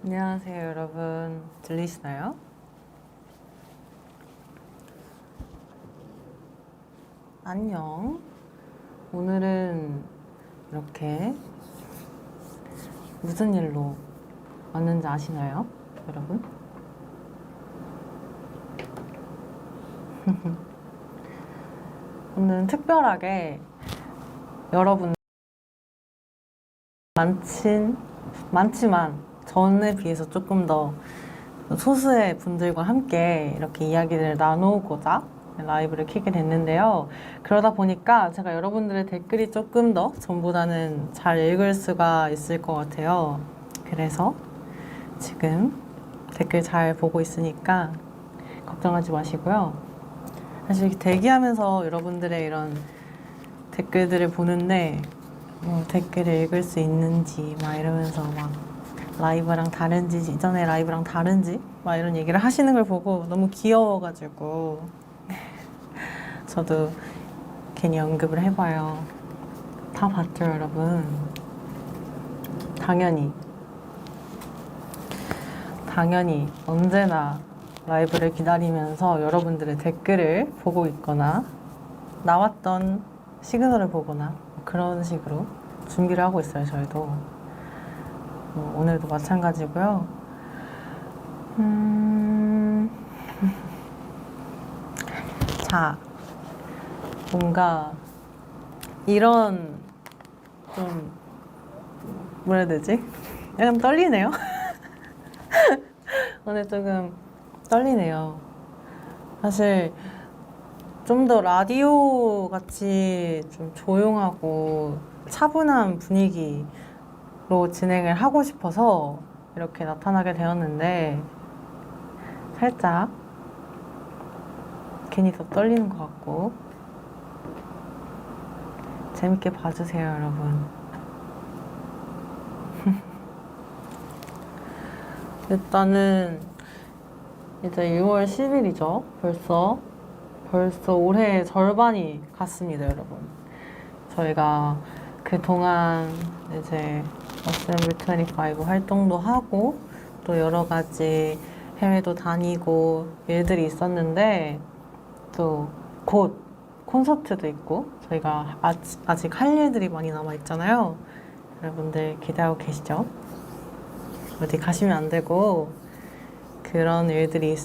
안녕하세요, 여러분. 들리시나요? 안녕. 오늘은 이렇게 무슨 일로 왔는지 아시나요, 여러분? 오늘은 특별하게 여러분 많지만 전에 비해서 조금 더 소수의 분들과 함께 이렇게 이야기를 나누고자 라이브를 켜게 됐는데요. 그러다 보니까 제가 여러분들의 댓글이 조금 더 전보다는 잘 읽을 수가 있을 것 같아요. 그래서 지금 댓글 잘 보고 있으니까 걱정하지 마시고요. 사실 대기하면서 여러분들의 이런 댓글들을 보는데 댓글을 읽을 수 있는지 막 이러면서 막 라이브랑 다른지, 이전에 라이브랑 다른지 막 이런 얘기를 하시는 걸 보고 너무 귀여워가지고 저도 괜히 언급을 해봐요. 다 봤죠, 여러분? 당연히 언제나 라이브를 기다리면서 여러분들의 댓글을 보고 있거나 나왔던 시그널을 보거나 그런 식으로 준비를 하고 있어요, 저희도. 오늘도 마찬가지고요. 자, 뭔가 이런 좀 뭐라 해야 되지? 약간 떨리네요. 오늘 조금 떨리네요. 사실 좀 더 라디오 같이 좀 조용하고 차분한 분위기로 진행을 하고 싶어서 이렇게 나타나게 되었는데 살짝 괜히 더 떨리는 것 같고 재밌게 봐주세요, 여러분. 일단은 이제 6월 10일이죠. 벌써 올해 절반이 갔습니다, 여러분. 저희가 그동안 이제 어셈블 25 활동도 하고 또 여러 가지 해외도 다니고 일들이 있었는데 또 곧 콘서트도 있고 저희가 아직 할 일들이 많이 남아 있잖아요. 여러분들 기대하고 계시죠? 어디 가시면 안 되고 그런 일들이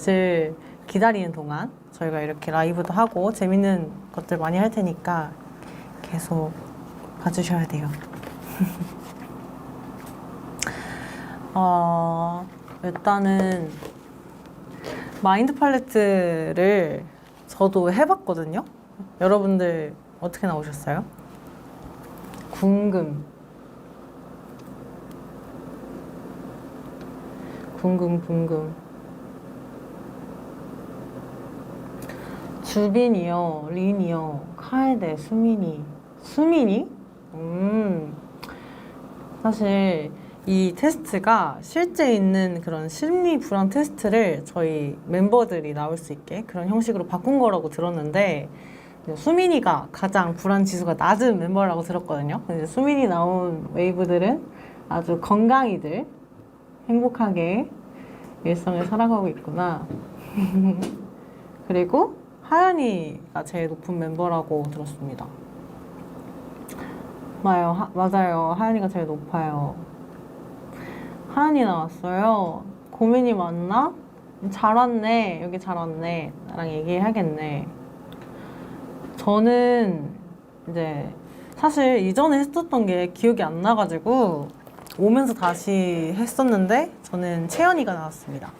기다리는 동안 저희가 이렇게 라이브도 하고 재밌는 것들 많이 할 테니까 계속 봐주셔야 돼요. 일단은 마인드 팔레트를 저도 해봤거든요. 여러분들 어떻게 나오셨어요? 궁금. 주빈이요, 린이요, 카에데, 수민이? 사실 이 테스트가 실제 있는 그런 심리 불안 테스트를 저희 멤버들이 나올 수 있게 그런 형식으로 바꾼 거라고 들었는데 수민이가 가장 불안 지수가 낮은 멤버라고 들었거든요. 근데 수민이 나온 웨이브들은 아주 건강히들 행복하게 일상을 살아가고 있구나. 그리고 하연이가 제일 높은 멤버라고 들었습니다. 맞아요. 하연이가 제일 높아요. 하연이 나왔어요. 고민이 많나? 잘 왔네. 여기 잘 왔네. 나랑 얘기해야겠네. 저는 이제 사실 이전에 했었던 게 기억이 안 나가지고 오면서 다시 했었는데 저는 채연이가 나왔습니다.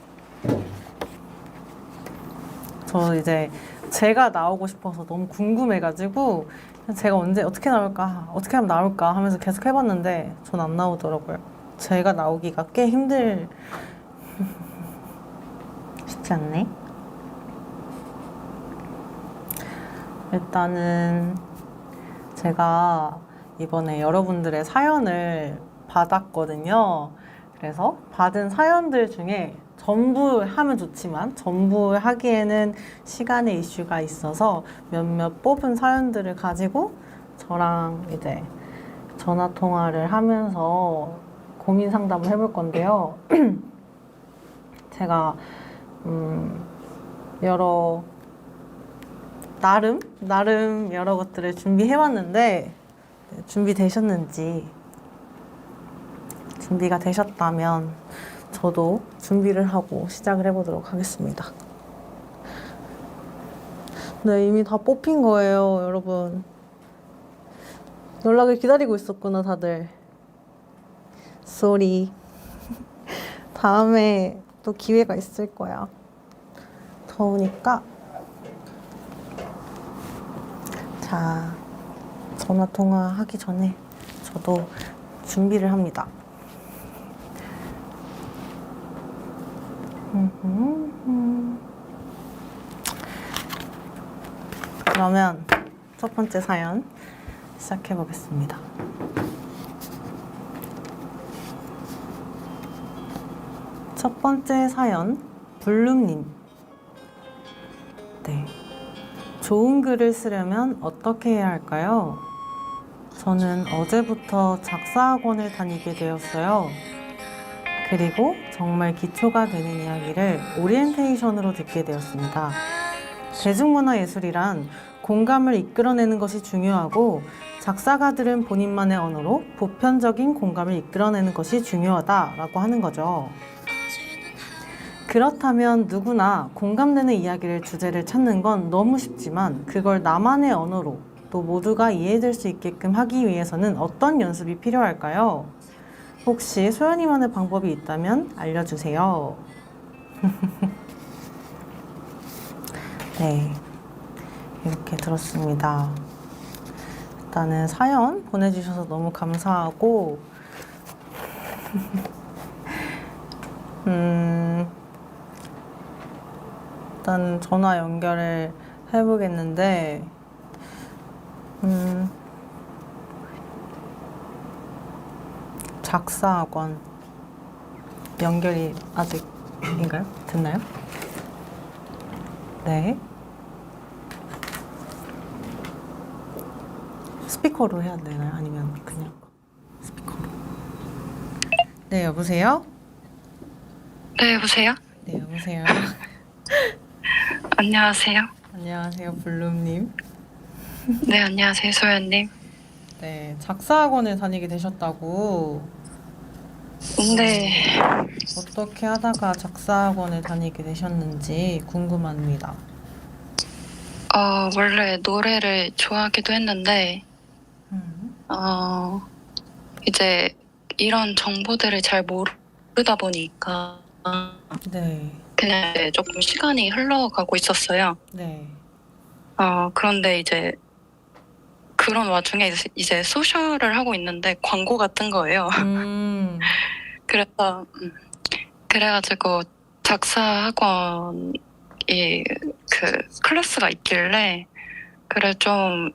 저 이제 제가 나오고 싶어서 너무 궁금해가지고 제가 어떻게 어떻게 하면 나올까 하면서 계속 해봤는데 전 안 나오더라고요. 제가 나오기가 꽤 쉽지 않네. 일단은 제가 이번에 여러분들의 사연을 받았거든요. 그래서 받은 사연들 중에 전부 하면 좋지만 전부 하기에는 시간의 이슈가 있어서 몇몇 뽑은 사연들을 가지고 저랑 이제 전화 통화를 하면서 고민 상담을 해볼 건데요. 제가 여러 나름 여러 것들을 준비해왔는데 준비되셨는지, 준비가 되셨다면 저도 준비를 하고 시작을 해보도록 하겠습니다. 네, 이미 다 뽑힌 거예요, 여러분. 연락을 기다리고 있었구나, 다들. 쏘리. 다음에 또 기회가 있을 거야. 더우니까. 자, 전화 통화하기 전에 저도 준비를 합니다. 그러면 첫 번째 사연 시작해 보겠습니다. 첫 번째 사연, 블룸님. 네. 좋은 글을 쓰려면 어떻게 해야 할까요? 저는 어제부터 작사학원을 다니게 되었어요. 그리고 정말 기초가 되는 이야기를 오리엔테이션으로 듣게 되었습니다. 대중문화 예술이란 공감을 이끌어내는 것이 중요하고 작사가들은 본인만의 언어로 보편적인 공감을 이끌어내는 것이 중요하다라고 하는 거죠. 그렇다면 누구나 공감되는 이야기를 주제를 찾는 건 너무 쉽지만 그걸 나만의 언어로 또 모두가 이해될 수 있게끔 하기 위해서는 어떤 연습이 필요할까요? 혹시 소연이만의 방법이 있다면 알려주세요. 네, 이렇게 들었습니다. 일단은 사연 보내주셔서 너무 감사하고 일단 전화 연결을 해보겠는데 작사학원 연결이 아직인가요? 됐나요? 네. 스피커로 해야 되나요? 아니면 그냥 스피커로? 네, 여보세요? 네, 여보세요? 네, 여보세요? 안녕하세요. 안녕하세요, 블룸님. 네, 안녕하세요, 소연님. 네, 작사학원에 다니게 되셨다고. 네, 어떻게 하다가 작사학원에 다니게 되셨는지 궁금합니다. 원래 노래를 좋아하기도 했는데, 이제 이런 정보들을 잘 모르다 보니까, 네, 그냥 이제 조금 시간이 흘러가고 있었어요. 네. 그런데 이제 그런 와중에 이제 소셜을 하고 있는데 광고가 뜬 거예요. 그래서, 그래가지고 작사학원이 그 클래스가 있길래, 그래 좀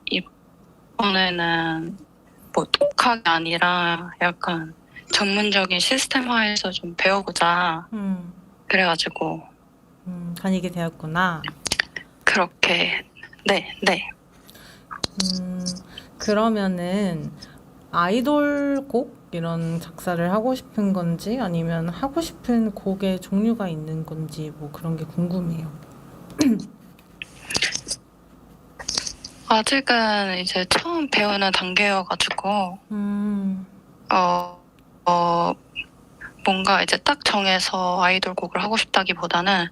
이번에는 뭐 독학이 아니라 약간 전문적인 시스템화해서 좀 배워보자. 그래가지고 다니게 되었구나. 그렇게 네. 그러면은 아이돌 곡 이런 작사를 하고 싶은 건지 아니면 하고 싶은 곡의 종류가 있는 건지 뭐 그런 게 궁금해요. 아직은 이제 처음 배우는 단계여가지고 뭔가 이제 딱 정해서 아이돌 곡을 하고 싶다기보다는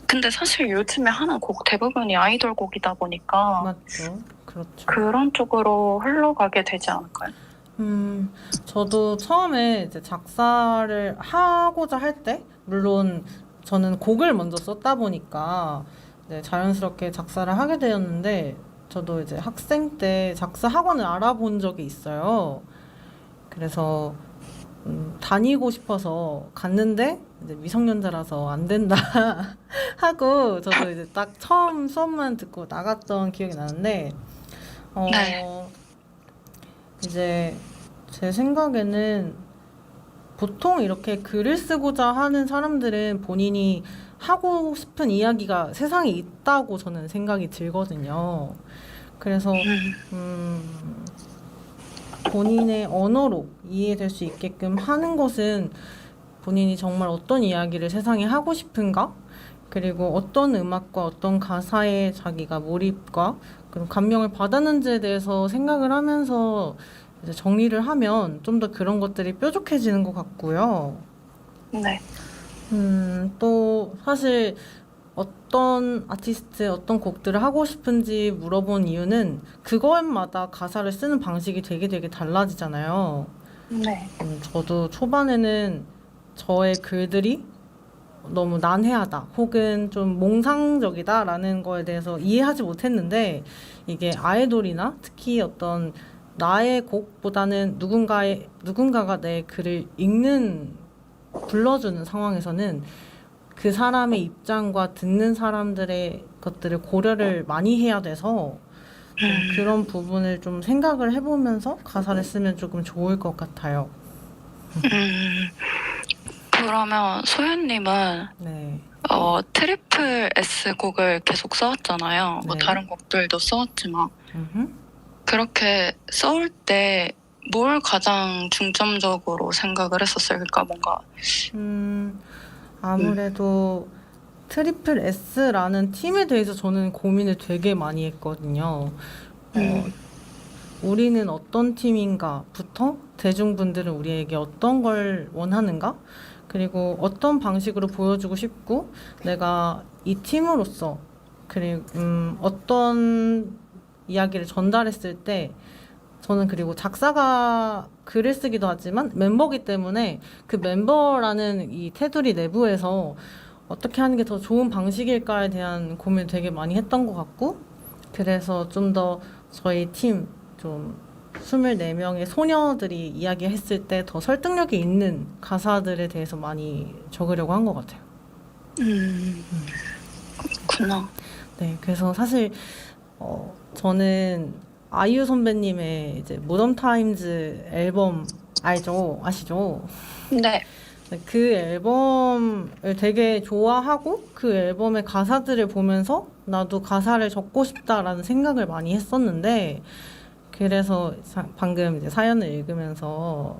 근데 사실 요즘에 하는 곡 대부분이 아이돌 곡이다 보니까 맞죠? 그렇죠. 그런 쪽으로 흘러가게 되지 않을까요? 저도 처음에 이제 작사를 하고자 할 때, 물론 저는 곡을 먼저 썼다 보니까 네, 자연스럽게 작사를 하게 되었는데, 저도 이제 학생 때 작사 학원을 알아본 적이 있어요. 그래서 다니고 싶어서 갔는데 이제 미성년자라서 안 된다 하고 저도 이제 딱 처음 수업만 듣고 나갔던 기억이 나는데 네. 이제 제 생각에는 보통 이렇게 글을 쓰고자 하는 사람들은 본인이 하고 싶은 이야기가 세상에 있다고 저는 생각이 들거든요. 그래서 본인의 언어로 이해될 수 있게끔 하는 것은 본인이 정말 어떤 이야기를 세상에 하고 싶은가? 그리고 어떤 음악과 어떤 가사에 자기가 몰입과 그리고 감명을 받았는지에 대해서 생각을 하면서 이제 정리를 하면 좀 더 그런 것들이 뾰족해지는 것 같고요. 네. 또 사실 어떤 아티스트, 어떤 곡들을 하고 싶은지 물어본 이유는 그것마다 가사를 쓰는 방식이 되게 달라지잖아요. 네. 저도 초반에는 저의 글들이 너무 난해하다 혹은 좀 몽상적이다라는 거에 대해서 이해하지 못했는데 이게 아이돌이나 특히 어떤 나의 곡보다는 누군가가 내 글을 읽는 불러주는 상황에서는 그 사람의 입장과 듣는 사람들의 것들을 고려를 많이 해야 돼서 좀 그런 부분을 좀 생각을 해보면서 가사를 쓰면 조금 좋을 것 같아요. 음, 그러면 소연님은 네. 트리플 S 곡을 계속 써왔잖아요. 뭐 네. 다른 곡들도 써왔지만 음흠. 그렇게 써올 때 뭘 가장 중점적으로 생각을 했었어요? 그러니까 뭔가 아무래도 트리플 S라는 팀에 대해서 저는 고민을 되게 많이 했거든요. 우리는 어떤 팀인가부터 대중분들은 우리에게 어떤 걸 원하는가? 그리고 어떤 방식으로 보여주고 싶고 내가 이 팀으로서 그리고 어떤 이야기를 전달했을 때 저는 그리고 작사가 글을 쓰기도 하지만 멤버기 때문에 그 멤버라는 이 테두리 내부에서 어떻게 하는 게 더 좋은 방식일까에 대한 고민을 되게 많이 했던 것 같고 그래서 좀 더 저희 팀 좀 24명의 소녀들이 이야기했을 때 더 설득력이 있는 가사들에 대해서 많이 적으려고 한 것 같아요. 그렇구나. 네, 그래서 사실 저는 아이유 선배님의 이제 모던 타임즈 앨범 알죠? 아시죠? 네. 그 앨범을 되게 좋아하고 그 앨범의 가사들을 보면서 나도 가사를 적고 싶다라는 생각을 많이 했었는데 그래서 방금 이제 사연을 읽으면서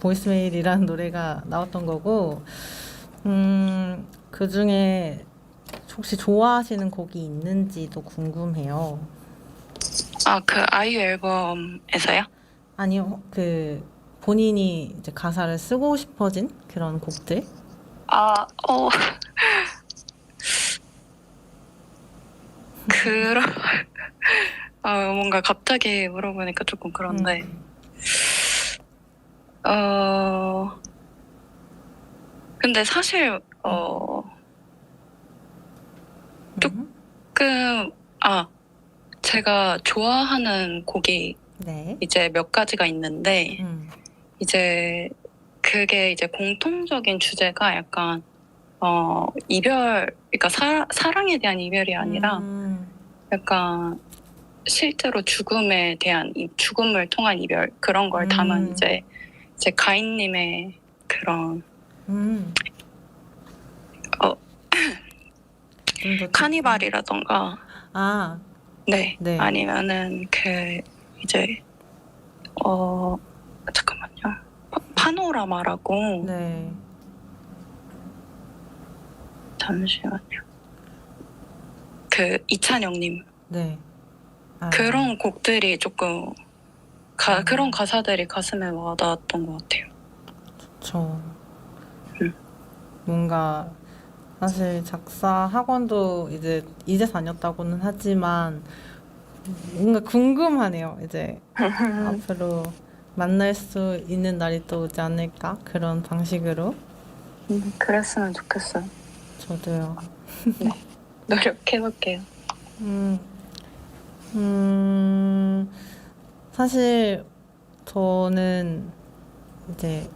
보이스메일이라는 노래가 나왔던 거고 그 중에 혹시 좋아하시는 곡이 있는지도 궁금해요. 그 아이유 앨범에서요? 아니요, 그 본인이 이제 가사를 쓰고 싶어진 그런 곡들? 그런, 뭔가 갑자기 물어보니까 조금 그런데, 근데 사실, 조금, 제가 좋아하는 곡이 네. 이제 몇 가지가 있는데, 이제 그게 이제 공통적인 주제가 약간, 이별, 그러니까 사랑에 대한 이별이 아니라 약간 실제로 죽음에 대한, 죽음을 통한 이별, 그런 걸 담은 이제 가인님의 그런, 좀더 카니발이라던가, 네. 네. 아니면은 이제 잠깐만요. 파노라마라고. 네. 잠시만요. 이찬영님. 네. 그런 곡들이 조금 그런 가사들이 가슴에 와닿았던 것 같아요. 저 뭔가 사실 작사 학원도 이제 다녔다고는 하지만 뭔가 궁금하네요. 이제 앞으로 만날 수 있는 날이 또 오지 않을까? 그런 방식으로. 그랬으면 좋겠어요. 저도요. 네. 노력해볼게요. 사실 저는 이제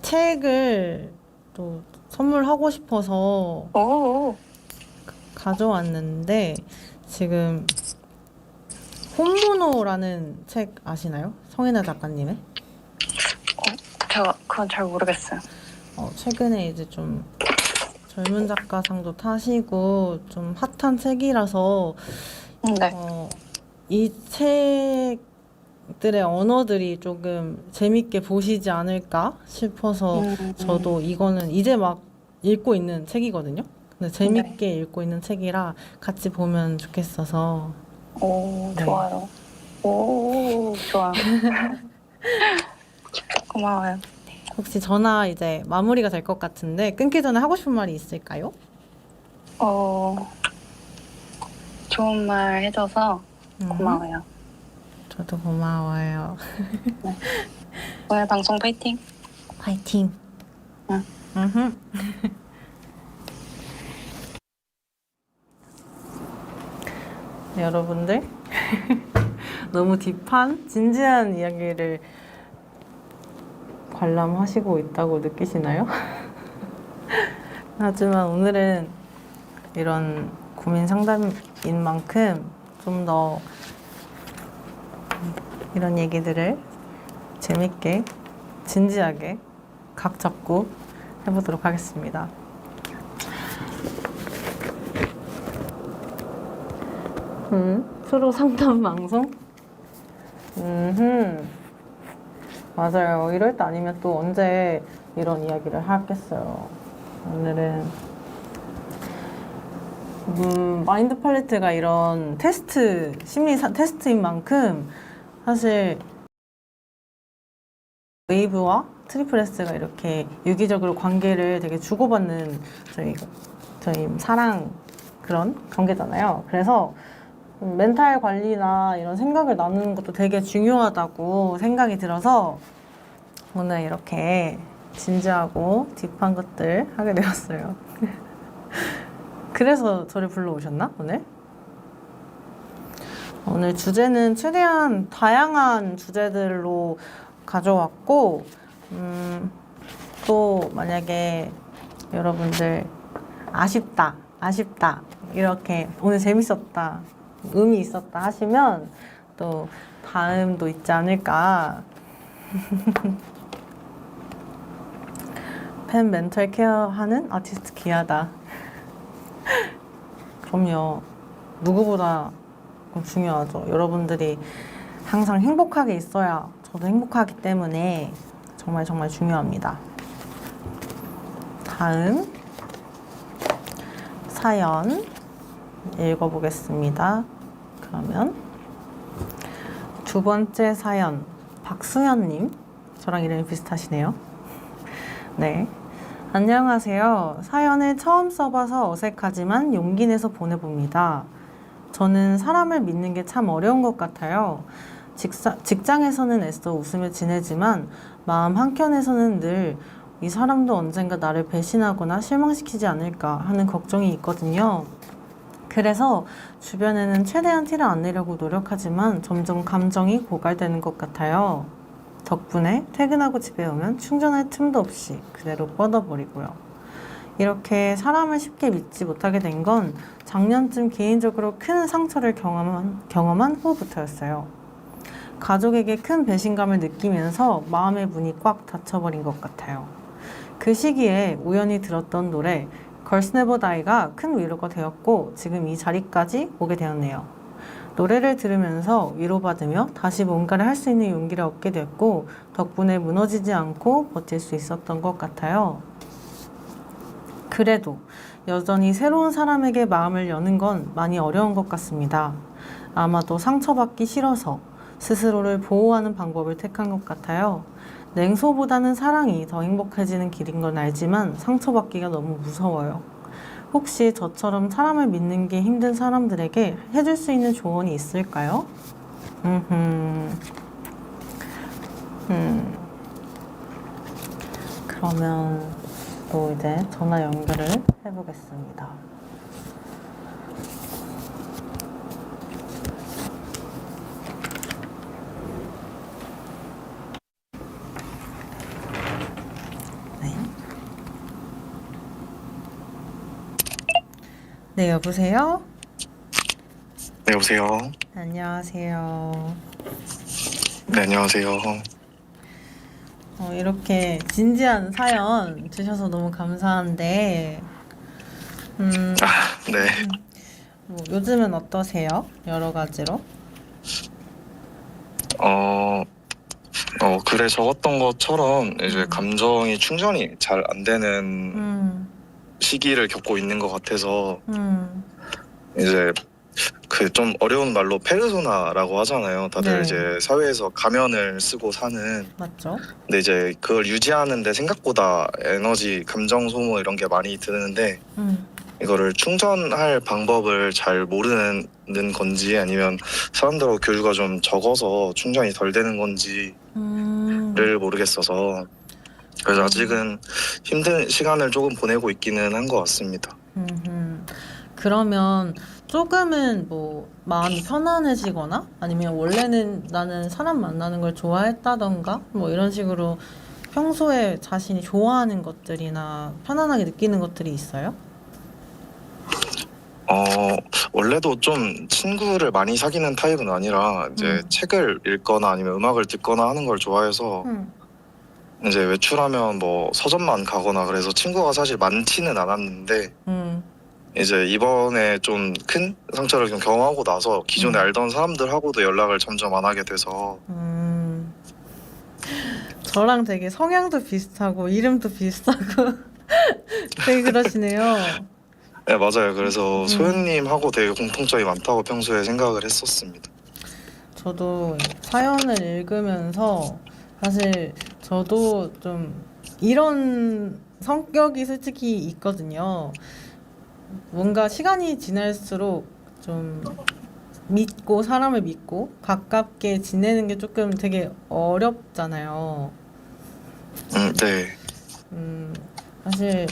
책을 또 선물하고 싶어서 가져왔는데 지금 혼모노라는 책 아시나요? 성인아 작가님의? 제가 그건 잘 모르겠어요. 최근에 이제 좀 젊은 작가상도 타시고 좀 핫한 책이라서 네. 이 책이 사람들의 언어들이 조금 재밌게 보시지 않을까 싶어서 저도 이거는 이제 막 읽고 있는 책이거든요. 근데 재밌게 읽고 있는 책이라 같이 보면 좋겠어서. 오, 네. 좋아요. 오, 좋아요. 고마워요. 혹시 전화 이제 마무리가 될 것 같은데 끊기 전에 하고 싶은 말이 있을까요? 좋은 말 해줘서 고마워요. 저도 고마워요. 오늘 방송 파이팅! 화이팅! 응. 음흠. 네, 여러분들 너무 딥한 진지한 이야기를 관람하시고 있다고 느끼시나요? 하지만 오늘은 이런 고민 상담인 만큼 좀 더 이런 얘기들을 재밌게 진지하게 각 잡고 해보도록 하겠습니다. 프로 상담 방송? 맞아요. 이럴 때 아니면 또 언제 이런 이야기를 하겠어요. 오늘은 마인드 팔레트가 이런 테스트, 심리 테스트인 만큼 사실 웨이브와 트리플 S가 이렇게 유기적으로 관계를 되게 주고받는 저희 사랑 그런 관계잖아요. 그래서 멘탈 관리나 이런 생각을 나누는 것도 되게 중요하다고 생각이 들어서 오늘 이렇게 진지하고 딥한 것들 하게 되었어요. 그래서 저를 불러오셨나, 오늘? 오늘 주제는 최대한 다양한 주제들로 가져왔고, 또 만약에 여러분들 아쉽다, 이렇게 오늘 재밌었다, 의미 있었다 하시면 또 다음도 있지 않을까. 팬 멘탈 케어 하는 아티스트 귀하다. 그럼요. 누구보다 중요하죠. 여러분들이 항상 행복하게 있어야 저도 행복하기 때문에 정말 정말 중요합니다. 다음 사연 읽어보겠습니다. 그러면 두 번째 사연 박수현님, 저랑 이름이 비슷하시네요. 네. 안녕하세요. 사연을 처음 써봐서 어색하지만 용기 내서 보내봅니다. 저는 사람을 믿는 게 참 어려운 것 같아요. 직장에서는 애써 웃으며 지내지만 마음 한켠에서는 늘 이 사람도 언젠가 나를 배신하거나 실망시키지 않을까 하는 걱정이 있거든요. 그래서 주변에는 최대한 티를 안 내려고 노력하지만 점점 감정이 고갈되는 것 같아요. 덕분에 퇴근하고 집에 오면 충전할 틈도 없이 그대로 뻗어버리고요. 이렇게 사람을 쉽게 믿지 못하게 된 건 작년쯤 개인적으로 큰 상처를 경험한 후부터였어요. 가족에게 큰 배신감을 느끼면서 마음의 문이 꽉 닫혀버린 것 같아요. 그 시기에 우연히 들었던 노래 Girls Never Die가 큰 위로가 되었고 지금 이 자리까지 오게 되었네요. 노래를 들으면서 위로받으며 다시 뭔가를 할 수 있는 용기를 얻게 됐고 덕분에 무너지지 않고 버틸 수 있었던 것 같아요. 그래도 여전히 새로운 사람에게 마음을 여는 건 많이 어려운 것 같습니다. 아마도 상처받기 싫어서 스스로를 보호하는 방법을 택한 것 같아요. 냉소보다는 사랑이 더 행복해지는 길인 건 알지만 상처받기가 너무 무서워요. 혹시 저처럼 사람을 믿는 게 힘든 사람들에게 해줄 수 있는 조언이 있을까요? 그러면 또 이제 전화 연결을 해보겠습니다. 네, 여보세요? 네, 여보세요. 안녕하세요. 네, 안녕하세요. 이렇게 진지한 사연 주셔서 너무 감사한데, 네. 요즘은 어떠세요? 여러 가지로? 어, 글에 적었던 것처럼 이제 감정이 충전이 잘 안 되는 음, 시기를 겪고 있는 것 같아서 음, 이제 그 좀 어려운 말로 페르소나라고 하잖아요. 다들 네. 이제 사회에서 가면을 쓰고 사는. 맞죠? 근데 이제 그걸 유지하는데 생각보다 에너지, 감정 소모 이런 게 많이 드는데 음, 이거를 충전할 방법을 잘 모르는 건지 아니면 사람들하고 교류가 좀 적어서 충전이 덜 되는 건지를 음, 모르겠어서 그래서 아직은 힘든 시간을 조금 보내고 있기는 한 것 같습니다. 그러면 조금은 뭐 마음이 편안해지거나 아니면 원래는 나는 사람 만나는 걸 좋아했다던가 뭐 이런 식으로 평소에 자신이 좋아하는 것들이나 편안하게 느끼는 것들이 있어요? 어, 원래도 좀 친구를 많이 사귀는 타입은 아니라 이제 책을 읽거나 아니면 음악을 듣거나 하는 걸 좋아해서 음, 이제 외출하면 뭐 서점만 가거나 그래서 친구가 사실 많지는 않았는데 음, 이제 이번에 좀 큰 상처를 좀 경험하고 나서 기존에 알던 사람들하고도 연락을 점점 안 하게 돼서 음. 저랑 되게 성향도 비슷하고 이름도 비슷하고 되게 그러시네요. 네, 맞아요. 그래서 소연님하고 되게 공통점이 많다고 평소에 생각을 했었습니다. 저도 사연을 읽으면서 사실 저도 좀 이런 성격이 솔직히 있거든요. 뭔가 시간이 지날수록 좀 믿고 사람을 믿고 가깝게 지내는 게 조금 되게 어렵잖아요. 네. 사실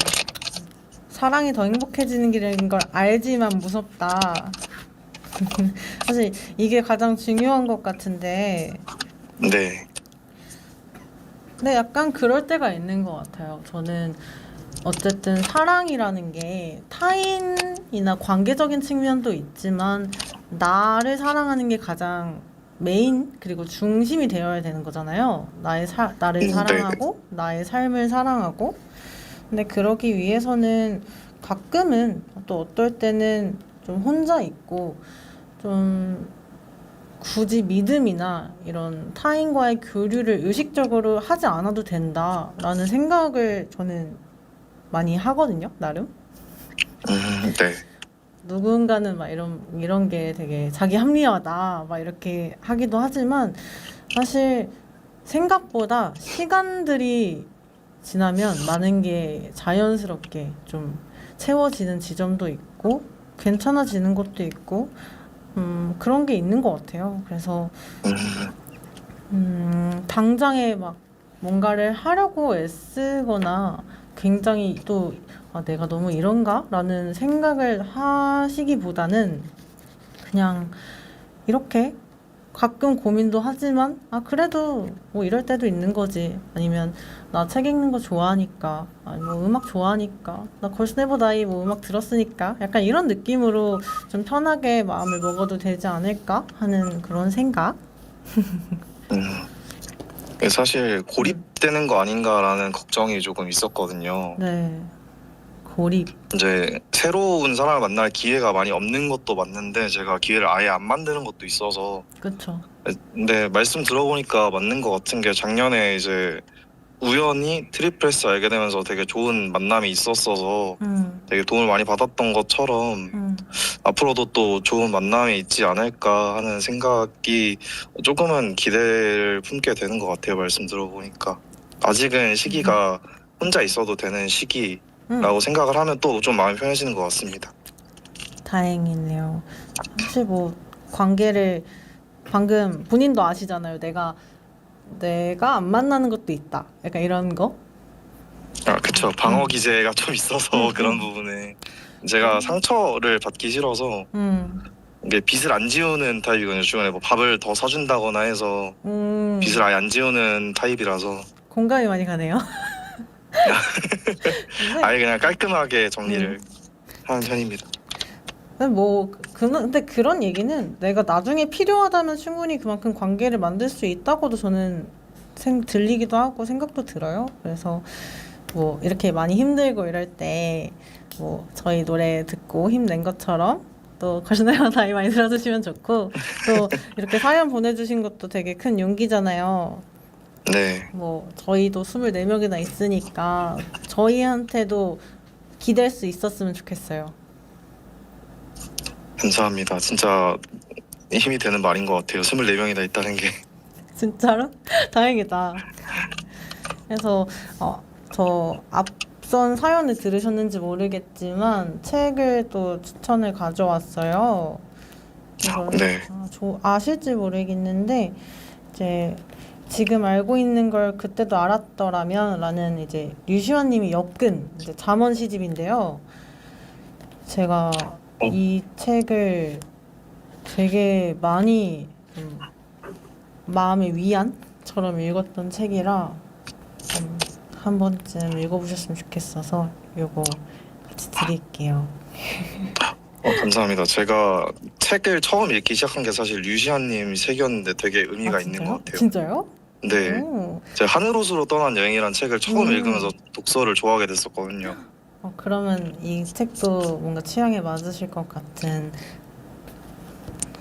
사랑이 더 행복해지는 길인 걸 알지만 무섭다. 사실 이게 가장 중요한 것 같은데 네. 근데 약간 그럴 때가 있는 것 같아요. 저는 어쨌든 사랑이라는 게 타인이나 관계적인 측면도 있지만 나를 사랑하는 게 가장 메인 그리고 중심이 되어야 되는 거잖아요. 나를 네. 사랑하고 나의 삶을 사랑하고 근데 그러기 위해서는 가끔은 또 어떨 때는 좀 혼자 있고 좀 굳이 믿음이나 이런 타인과의 교류를 의식적으로 하지 않아도 된다라는 생각을 저는 많이 하거든요, 나름. 네. 누군가는 막 이런 게 되게 자기 합리화다, 막 이렇게 하기도 하지만 사실 생각보다 시간들이 지나면 많은 게 자연스럽게 좀 채워지는 지점도 있고 괜찮아지는 것도 있고 그런 게 있는 것 같아요. 그래서 당장에 막 뭔가를 하려고 애쓰거나 굉장히 또 아, 내가 너무 이런가? 라는 생각을 하시기보다는 그냥 이렇게 가끔 고민도 하지만 아 그래도 뭐 이럴 때도 있는 거지 아니면 나 책 읽는 거 좋아하니까 아니 뭐 음악 좋아하니까 나 걸스 네버 다이 뭐 음악 들었으니까 약간 이런 느낌으로 좀 편하게 마음을 먹어도 되지 않을까 하는 그런 생각. 사실 고립되는 거 아닌가라는 걱정이 조금 있었거든요. 네, 고립. 이제 새로운 사람을 만날 기회가 많이 없는 것도 맞는데 제가 기회를 아예 안 만드는 것도 있어서 그쵸. 근데 말씀 들어보니까 맞는 것 같은 게 작년에 이제 우연히 트리플스 알게 되면서 되게 좋은 만남이 있었어서 되게 도움을 많이 받았던 것처럼 앞으로도 또 좋은 만남이 있지 않을까 하는 생각이 조금은 기대를 품게 되는 것 같아요. 말씀 들어보니까 아직은 시기가 혼자 있어도 되는 시기라고 생각을 하면 또 좀 마음이 편해지는 것 같습니다. 다행이네요. 사실 뭐 관계를 방금 본인도 아시잖아요. 내가 안 만나는 것도 있다. 약간 이런 거. 아, 그쵸. 방어 기제가 좀 있어서 그런 부분에 제가 상처를 받기 싫어서 이게 빚을 안 지우는 타입이거든요. 주변에 뭐 밥을 더 사준다거나 해서 빚을 아예 안 지우는 타입이라서 공감이 많이 가네요. 근데 아예 그냥 깔끔하게 정리를 하는 편입니다. 근데 그런 얘기는 내가 나중에 필요하다면 충분히 그만큼 관계를 만들 수 있다고도 저는 들리기도 하고 생각도 들어요. 그래서 뭐 이렇게 많이 힘들고 이럴 때 뭐 저희 노래 듣고 힘낸 것처럼 또 거시나요 나이 많이 들어주시면 좋고 또 이렇게 사연 보내주신 것도 되게 큰 용기잖아요. 네, 뭐 저희도 24명이나 있으니까 저희한테도 기댈 수 있었으면 좋겠어요. 감사합니다. 진짜 힘이 되는 말인 것 같아요. 24명이나 있다는 게. 진짜로? 다행이다. 그래서 저 앞선 사연을 들으셨는지 모르겠지만 책을 또 추천을 가져왔어요. 이걸 네. 아실지 모르겠는데 이제 지금 알고 있는 걸 그때도 알았더라면 라는 이제 류시환님이 엮은 이제 잠언 시집인데요. 제가 이 책을 되게 많이 좀 마음의 위안처럼 읽었던 책이라 한 번쯤 읽어보셨으면 좋겠어서 요거 같이 드릴게요. 감사합니다. 제가 책을 처음 읽기 시작한 게 사실 류시안님 책이었는데 되게 의미가 있는 것 같아요. 진짜요? 네, 오. 제가 하늘옷으로 떠난 여행이란 책을 처음 음. 읽으면서 독서를 좋아하게 됐었거든요. 그러면 이 책도 뭔가 취향에 맞으실 것 같은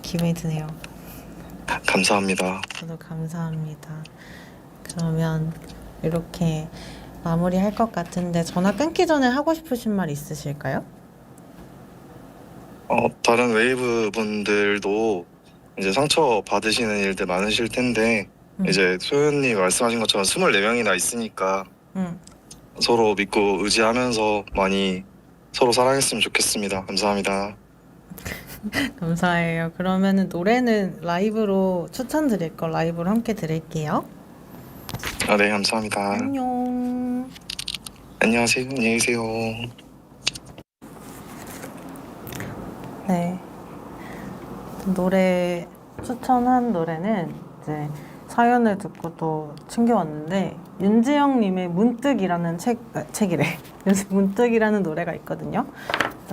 기분이 드네요. 감사합니다. 저도 감사합니다. 그러면 이렇게 마무리할 것 같은데 전화 끊기 전에 하고 싶으신 말 있으실까요? 다른 웨이브 분들도 이제 상처 받으시는 일들 많으실 텐데 이제 소연님 말씀하신 것처럼 24명이나 있으니까 서로 믿고 의지하면서 많이 서로 사랑했으면 좋겠습니다. 감사합니다. 감사해요. 그러면은 노래는 라이브로 추천드릴 거 라이브로 함께 들을게요. 네, 감사합니다. 안녕. 안녕하세요. 안녕히 계세요. 네. 노래 추천한 노래는 이제 사연을 듣고 또 챙겨왔는데 윤지영님의 문득이라는 책이래. 문득이라는 노래가 있거든요.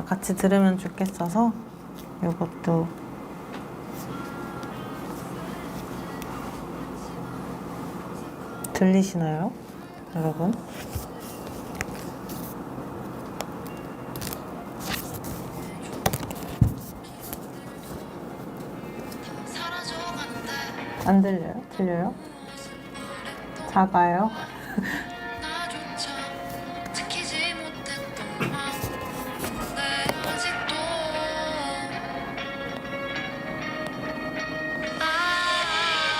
같이 들으면 좋겠어서 이것도 들리시나요, 여러분? 안 들려요? 들려요? 작아요?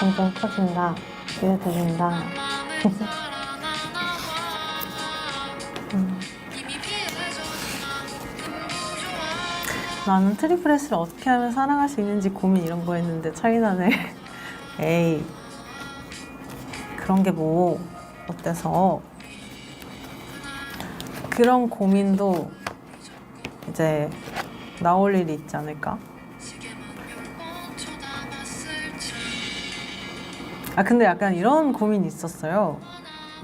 점점 커진다. 귀에 들린다. 나는 트리플 S를 어떻게 하면 사랑할 수 있는지 고민 이런 거 했는데 차이나네. 에이, 그런 게 뭐 어때서. 그런 고민도 이제 나올 일이 있지 않을까? 근데 약간 이런 고민이 있었어요.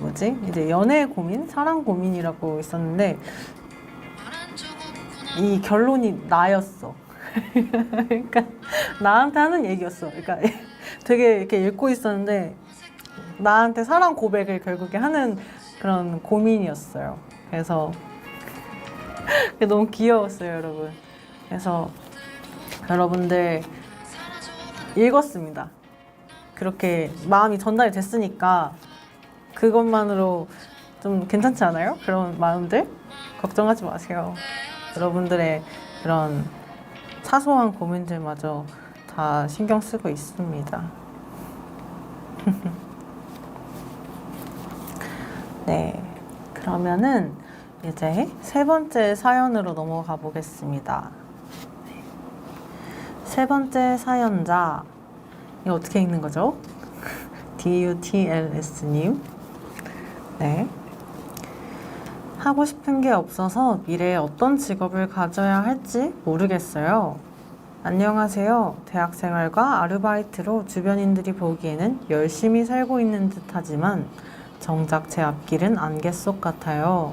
뭐지? 이제 연애 고민? 사랑 고민이라고 있었는데 이 결론이 나였어. 그러니까 나한테 하는 얘기였어. 그러니까 되게 이렇게 읽고 있었는데 나한테 사랑 고백을 결국에 하는 그런 고민이었어요. 그래서 너무 귀여웠어요, 여러분. 그래서 여러분들 읽었습니다. 그렇게 마음이 전달이 됐으니까 그것만으로 좀 괜찮지 않아요? 그런 마음들? 걱정하지 마세요. 여러분들의 그런 사소한 고민들마저 다 신경 쓰고 있습니다. 네, 그러면은 이제 세 번째 사연으로 넘어가 보겠습니다. 세 번째 사연자, 이거 어떻게 읽는 거죠? DUTLS님. 네. 하고 싶은 게 없어서 미래에 어떤 직업을 가져야 할지 모르겠어요. 안녕하세요. 대학생활과 아르바이트로 주변인들이 보기에는 열심히 살고 있는 듯 하지만 정작 제 앞길은 안개 속 같아요.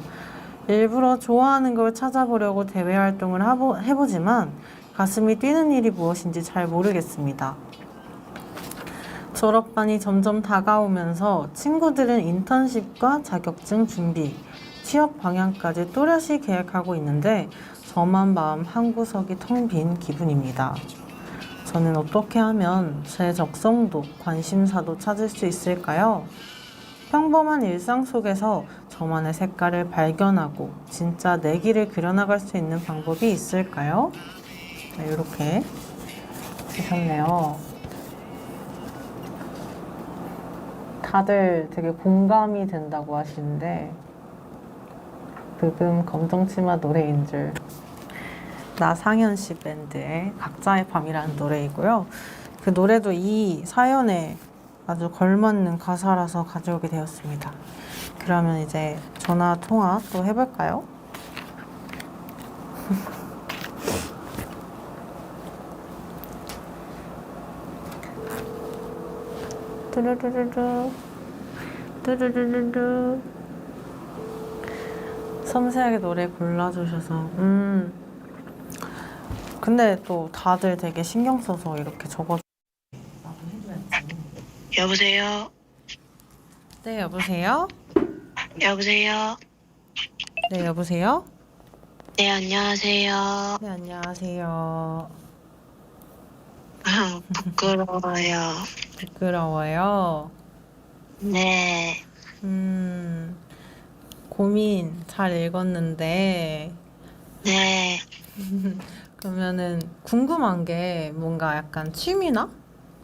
일부러 좋아하는 걸 찾아보려고 대외 활동을 해보지만 가슴이 뛰는 일이 무엇인지 잘 모르겠습니다. 졸업반이 점점 다가오면서 친구들은 인턴십과 자격증 준비, 취업 방향까지 또렷이 계획하고 있는데 저만 마음 한구석이 텅 빈 기분입니다. 저는 어떻게 하면 제 적성도 관심사도 찾을 수 있을까요? 평범한 일상 속에서 저만의 색깔을 발견하고 진짜 내 길을 그려나갈 수 있는 방법이 있을까요? 네, 이렇게 주셨네요. 다들 되게 공감이 된다고 하시는데 브금 검정치마 노래인 줄. 나상현 씨 밴드의 각자의 밤이라는 노래이고요. 그 노래도 이 사연에 아주 걸맞는 가사라서 가져오게 되었습니다. 그러면 이제 전화 통화 또 해볼까요? 뚜루루루루 뚜루루루루. 섬세하게 노래 골라주셔서 근데 또 다들 되게 신경 써서 이렇게 적어. 여보세요? 네, 여보세요? 여보세요? 네, 여보세요? 네, 안녕하세요. 네, 안녕하세요. 부끄러워요. 부끄러워요. 네, 고민 잘 읽었는데, 네. 그러면은 궁금한 게 뭔가 약간 취미나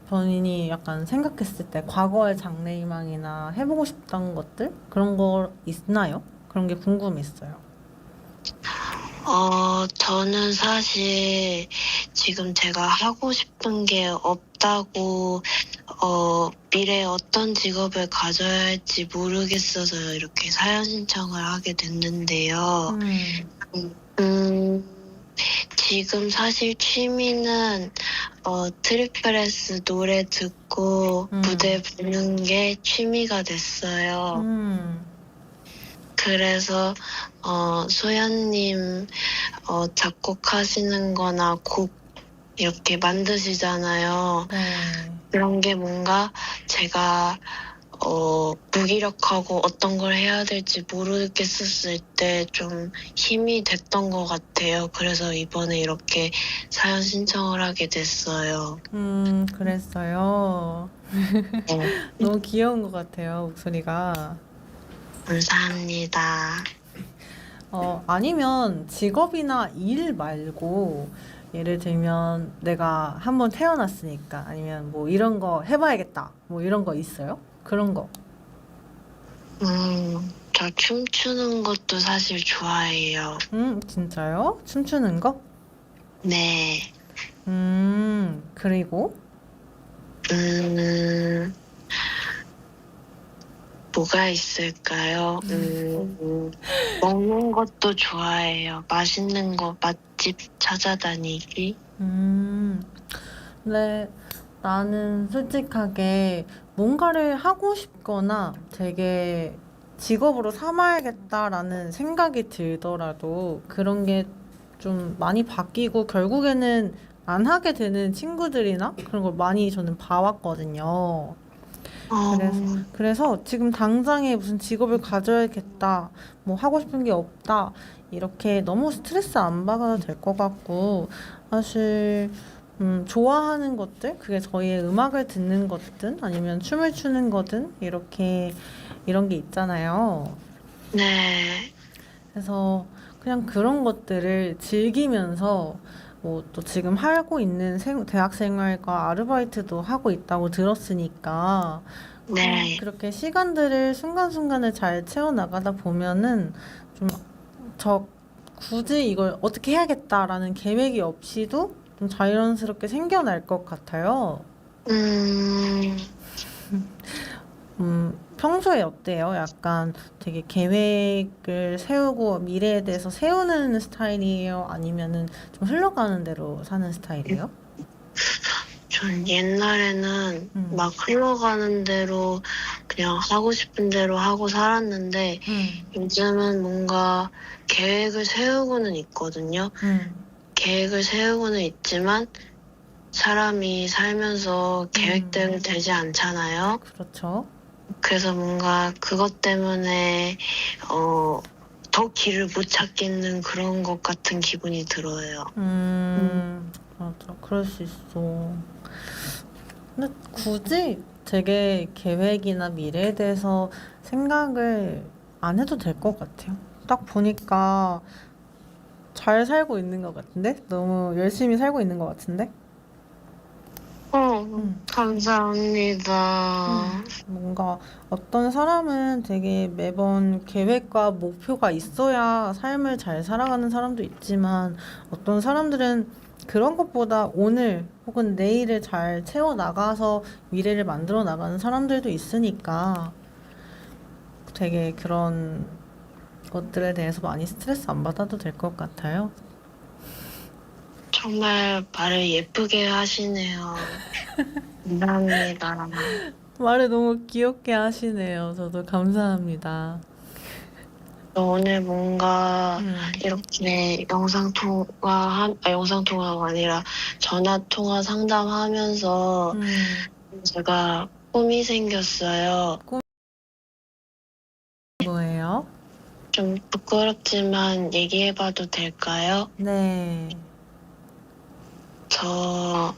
본인이 약간 생각했을 때 과거의 장래희망이나 해보고 싶던 것들? 그런 거 있나요? 그런 게 궁금했어요. 저는 사실 지금 제가 하고 싶은 게 없다고, 미래에 어떤 직업을 가져야 할지 모르겠어서 이렇게 사연 신청을 하게 됐는데요. 지금 사실 취미는 트리플S 노래 듣고 무대 보는 게 취미가 됐어요. 그래서 소연님 작곡하시는 거나 곡 이렇게 만드시잖아요. 네. 그런 게 뭔가 제가 무기력하고 어떤 걸 해야 될지 모르겠었을 때 좀 힘이 됐던 것 같아요. 그래서 이번에 이렇게 사연 신청을 하게 됐어요. 그랬어요. 네, 너무 귀여운 것 같아요, 목소리가. 감사합니다. 아니면 직업이나 일 말고, 예를 들면 내가 한번 태어났으니까, 아니면 뭐 이런 거 해봐야겠다, 뭐 이런 거 있어요? 그런 거. 저 춤추는 것도 사실 좋아해요. 진짜요? 춤추는 거? 네. 그리고? 뭐가 있을까요? 먹는 것도 좋아해요. 맛있는 거 맛집 찾아다니기. 근데 나는 솔직하게 뭔가를 하고 싶거나 되게 직업으로 삼아야겠다라는 생각이 들더라도 그런 게 좀 많이 바뀌고 결국에는 안 하게 되는 친구들이나 그런 걸 많이 저는 봐왔거든요. 그래서 지금 당장에 무슨 직업을 가져야겠다, 뭐 하고 싶은 게 없다, 이렇게 너무 스트레스 안 받아도 될 것 같고, 사실, 좋아하는 것들, 그게 저희의 음악을 듣는 것든, 아니면 춤을 추는 거든, 이렇게, 이런 게 있잖아요. 네. 그래서 그냥 그런 것들을 즐기면서, 뭐 또 지금 하고 있는 대학 생활과 아르바이트도 하고 있다고 들었으니까 네. 그렇게 시간들을 순간순간을 잘 채워나가다 보면은 좀 굳이 이걸 어떻게 해야겠다라는 계획이 없이도 좀 자연스럽게 생겨날 것 같아요. 평소에 어때요? 약간 되게 계획을 세우고 미래에 대해서 세우는 스타일이에요? 아니면은 좀 흘러가는 대로 사는 스타일이에요? 전 옛날에는 막 흘러가는 대로 그냥 하고 싶은 대로 하고 살았는데 요즘은 뭔가 계획을 세우고는 있거든요. 계획을 세우고는 있지만 사람이 살면서 계획대로 되지 않잖아요. 그렇죠. 그래서 뭔가 그것 때문에 더 길을 못 찾겠는 그런 것 같은 기분이 들어요. 맞아. 그럴 수 있어. 근데 굳이 되게 계획이나 미래에 대해서 생각을 안 해도 될 것 같아요. 딱 보니까 잘 살고 있는 것 같은데? 너무 열심히 살고 있는 것 같은데? 감사합니다. 뭔가 어떤 사람은 되게 매번 계획과 목표가 있어야 삶을 잘 살아가는 사람도 있지만 어떤 사람들은 그런 것보다 오늘 혹은 내일을 잘 채워나가서 미래를 만들어 나가는 사람들도 있으니까 되게 그런 것들에 대해서 많이 스트레스 안 받아도 될 것 같아요. 정말 말을 예쁘게 하시네요. 감사합니다. 말을 너무 귀엽게 하시네요. 저도 감사합니다. 오늘 뭔가 음, 이렇게 영상통화가 아니라 전화통화 상담하면서 제가 꿈이 생겼어요. 뭐예요? 좀 부끄럽지만 얘기해봐도 될까요? 네. 저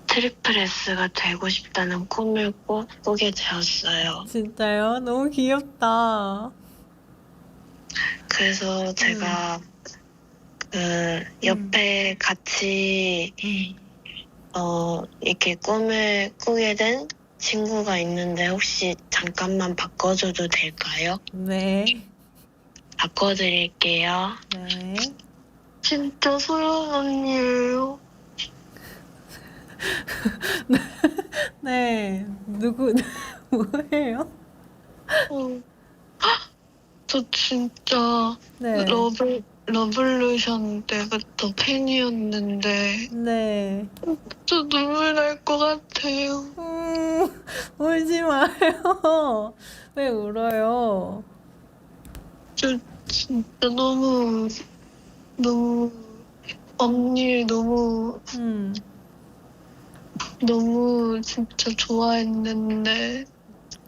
트리플 S가 되고 싶다는 꿈을 꾸게 되었어요. 진짜요? 너무 귀엽다. 그래서 제가 그 옆에 같이 이렇게 꿈을 꾸게 된 친구가 있는데 혹시 잠깐만 바꿔줘도 될까요? 네. 바꿔드릴게요. 네. 진짜 소연 언니예요. 네. 누구, 뭐예요? 저 진짜 네. 러블루션 때부터 팬이었는데 네. 저 눈물 날 것 같아요. 울지 마요. 왜 울어요? 저 진짜 너무 언니 너무 진짜 좋아했는데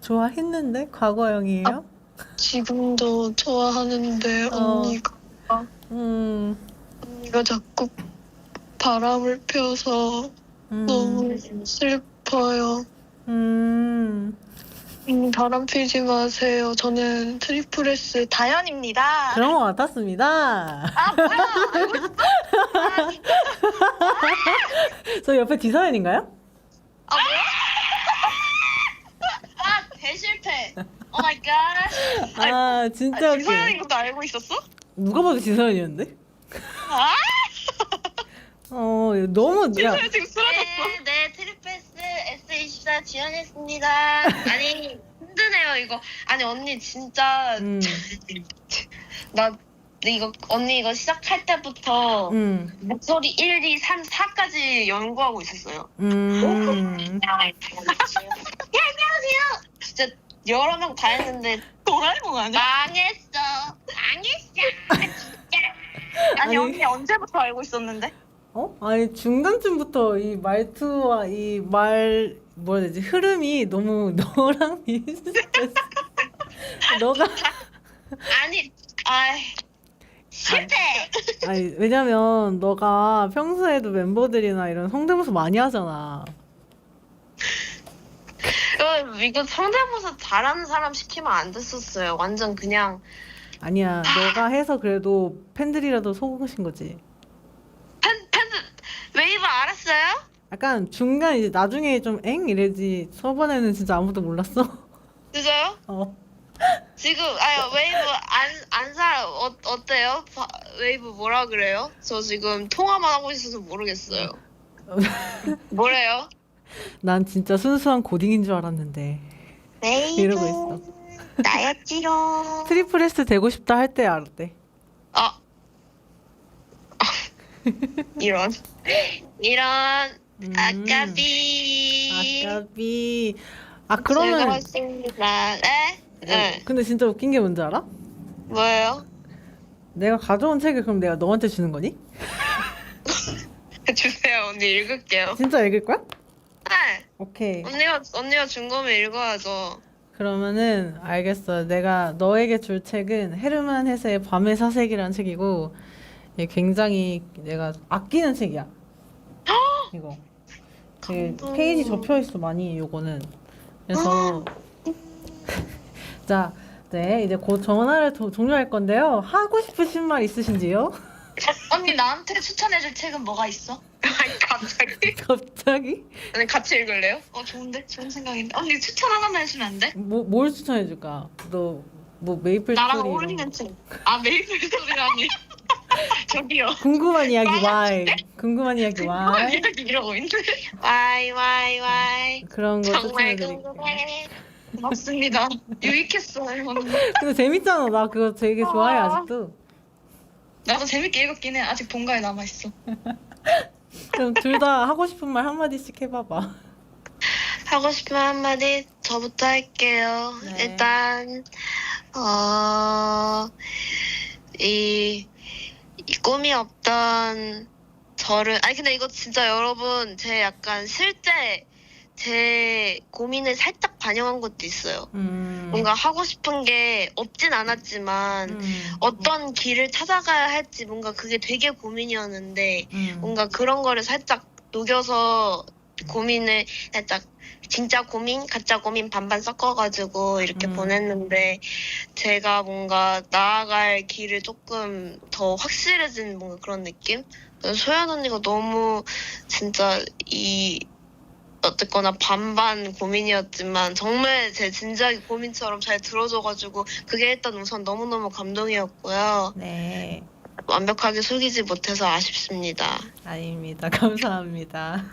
좋아했는데? 과거형이에요? 지금도 좋아하는데 음, 언니가 자꾸 바람을 펴서 너무 슬퍼요. 바람 피지 마세요. 저는 트리플 S 다현입니다. 그런 것 같았습니다. 저 옆에 디사연인가요? 대실패. 오 마이 갓. 아, 진짜 웃겨. 디사연인 것도 알고 있었어? 누가 봐도 디사연이었는데? 너무, 야, 지금 쓰러졌어. 네, 트리플 S S24 지원했습니다. 아니 힘드네요 이거. 아니 언니 진짜 나 이거 언니 이거 시작할 때부터 목소리 1, 2, 3, 4까지 연구하고 있었어요. 안녕하세요. 진짜 여러 명 다 했는데 도라에몽 아니야? 망했어. 진짜. 아니 언니 언제부터 알고 있었는데? 아니, 중간쯤부터 이 말투와 뭐라 해야 되지? 흐름이 너무 너랑 비슷했어. 너가. 실패. 아니, 왜냐면 너가 평소에도 멤버들이나 이런 성대모사 많이 하잖아. 이거 성대모사 잘하는 사람 시키면 안 됐었어요. 완전 그냥 아니야, 너가 해서 그래도 팬들이라도 속으신 거지. 팬들 웨이브 알았어요? 약간 중간 이제 나중에 좀 이래지. 초반에는 진짜 아무도 몰랐어. 진짜요? 지금 웨이브 안 살아. 어때요? 웨이브 뭐라 그래요? 저 지금 통화만 하고 있어서 모르겠어요. 뭐래요? 난 진짜 순수한 고딩인 줄 알았는데. 웨이브 이러고 있어. 나였지롱. 트리플 S 되고 싶다 할 때 알았대. 이런 음. 아까비. 그러면 즐거웠습니다. 네? 근데 진짜 웃긴 게 뭔지 알아? 뭐예요? 내가 가져온 책을 그럼 내가 너한테 주는 거니? 주세요. 언니 읽을게요. 진짜 읽을 거야? 네. 오케이. 언니가 준 거면 읽어야죠. 그러면은 알겠어. 내가 너에게 줄 책은 헤르만 헤세의 밤의 사색이라는 책이고, 얘 굉장히 내가 아끼는 책이야. 이거. 되게 감동. 페이지 접혀 있어 많이 요거는. 그래서 자, 네 이제 곧 전화를 종료할 건데요. 하고 싶으신 말 있으신지요? 언니 나한테 추천해줄 책은 뭐가 있어? 아니 갑자기. 갑자기? 아니 같이 읽을래요? 좋은데? 좋은 생각인데. 언니 추천 하나만 해주면 안 돼? 뭘 추천해줄까? 너 뭐 메이플 나랑 스토리 이런 어울리는 거. 책. 메이플 스토리라니. 저기요. 궁금한 이야기 Y. 궁금한 이야기 Y. 이야기 이러고 있는데. 와이. 그런 거 정말 추천해드릴게요. 궁금해. 고맙습니다. 유익했어요. 언니. 근데 재밌잖아. 나 그거 되게 좋아해 아직도. 나도 재밌게 읽었긴 해. 아직 본가에 남아있어. 그럼 둘 다 하고 싶은 말 한마디씩 해봐봐. 하고 싶은 한마디 저부터 할게요. 네. 일단 이 꿈이 없던 저를 근데 이거 진짜 여러분 제 약간 실제 제 고민을 살짝 반영한 것도 있어요. 뭔가 하고 싶은 게 없진 않았지만 어떤 길을 찾아가야 할지 뭔가 그게 되게 고민이었는데 뭔가 그런 거를 살짝 녹여서 고민을 살짝 진짜 고민, 가짜 고민 반반 섞어가지고 이렇게 보냈는데 제가 뭔가 나아갈 길을 조금 더 확실해진 뭔가 그런 느낌? 소연 언니가 너무 진짜 어쨌거나 반반 고민이었지만 정말 제 진지하게 고민처럼 잘 들어줘가지고 그게 일단 우선 너무너무 감동이었고요. 네. 완벽하게 속이지 못해서 아쉽습니다. 아닙니다. 감사합니다.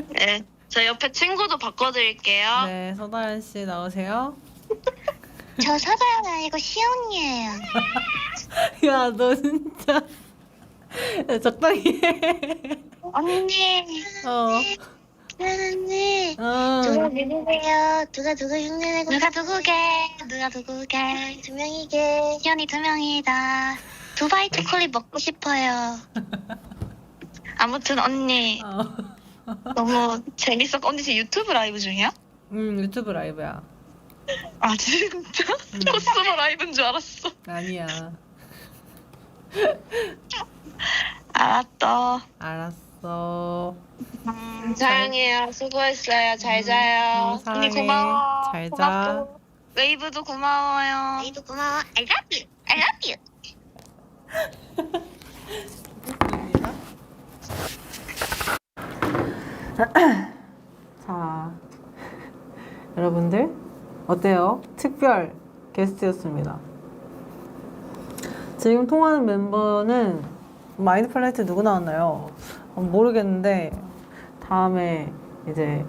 네. 저 옆에 친구도 바꿔드릴게요. 네, 서다현 씨 나오세요. 저 서다연 아니고 시온이에요. 야, 너 진짜 적당히 해. 언니. 언니. 어. 누구세요? 누가 흉내내고 누가 누구게? 두 명이게. 시온이 2명이다. 두바이 초콜릿 먹고 싶어요. 아무튼 언니 너무 재밌었고 언니 지금 유튜브 라이브 중이야? 유튜브 라이브야. 아 진짜? 코스모 라이브인 줄 알았어. 아니야. 알았어. 사랑해요. 수고했어요. 잘 자요. 사랑해. 언니 고마워. 잘 자. 고맙고. 웨이브도 고마워요. 너희도 고마워. I love you. I love you. 자, 여러분들 어때요? 특별 게스트였습니다. 지금 통화하는 멤버는 마인드 플라이트 누구 나왔나요? 모르겠는데 다음에 이제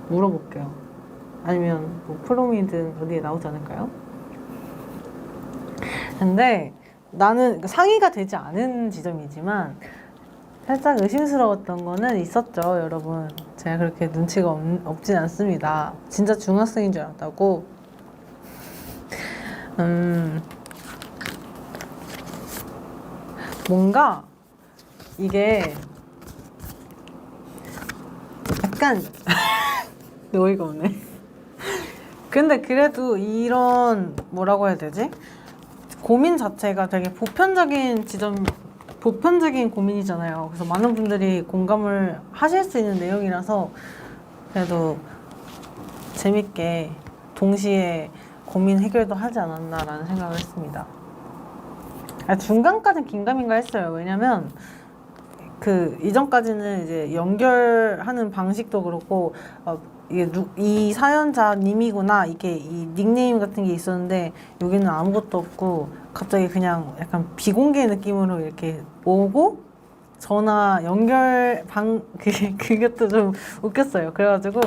물어볼게요. 아니면 뭐 프로미든 어디에 나오지 않을까요? 근데 나는 상의가 되지 않은 지점이지만 살짝 의심스러웠던 거는 있었죠, 여러분. 제가 그렇게 눈치가 없진 않습니다. 진짜 중학생인 줄 알았다고. 뭔가 이게 약간 어이가 없네. 근데 그래도 이런 뭐라고 해야 되지? 고민 자체가 되게 보편적인 고민이잖아요. 그래서 많은 분들이 공감을 하실 수 있는 내용이라서 그래도 재밌게 동시에 고민 해결도 하지 않았나라는 생각을 했습니다. 중간까지는 긴가민가 했어요. 왜냐면 그 이전까지는 이제 연결하는 방식도 그렇고 이게 이 사연자님이구나 이게 이 닉네임 같은 게 있었는데 여기는 아무것도 없고 갑자기 그냥 약간 비공개 느낌으로 이렇게 오고 전화 연결 그것도 좀 웃겼어요. 그래가지고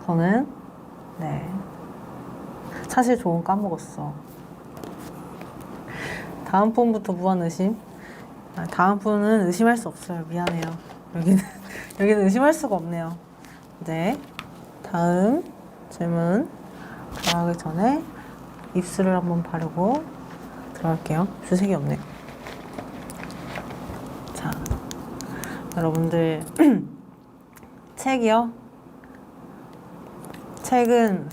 저는 네 사실 좋은 까먹었어. 다음 분부터 무한 의심. 다음 분은 의심할 수 없어요. 미안해요. 여기는 의심할 수가 없네요. 네, 다음 질문 들어가기 전에 입술을 한번 바르고 들어갈게요. 주색이 없네. 자, 여러분들 책이요. 책은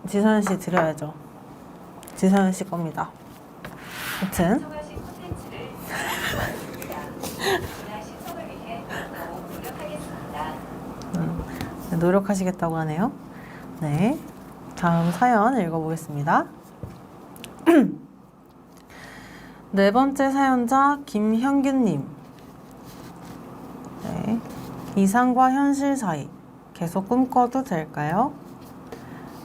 지서연 씨 드려야죠. 지서연 씨 겁니다. 아무튼 노력하시겠다고 하네요. 네, 다음 사연 읽어보겠습니다. 네 번째 사연자 김형균님. 네, 이상과 현실 사이 계속 꿈꿔도 될까요?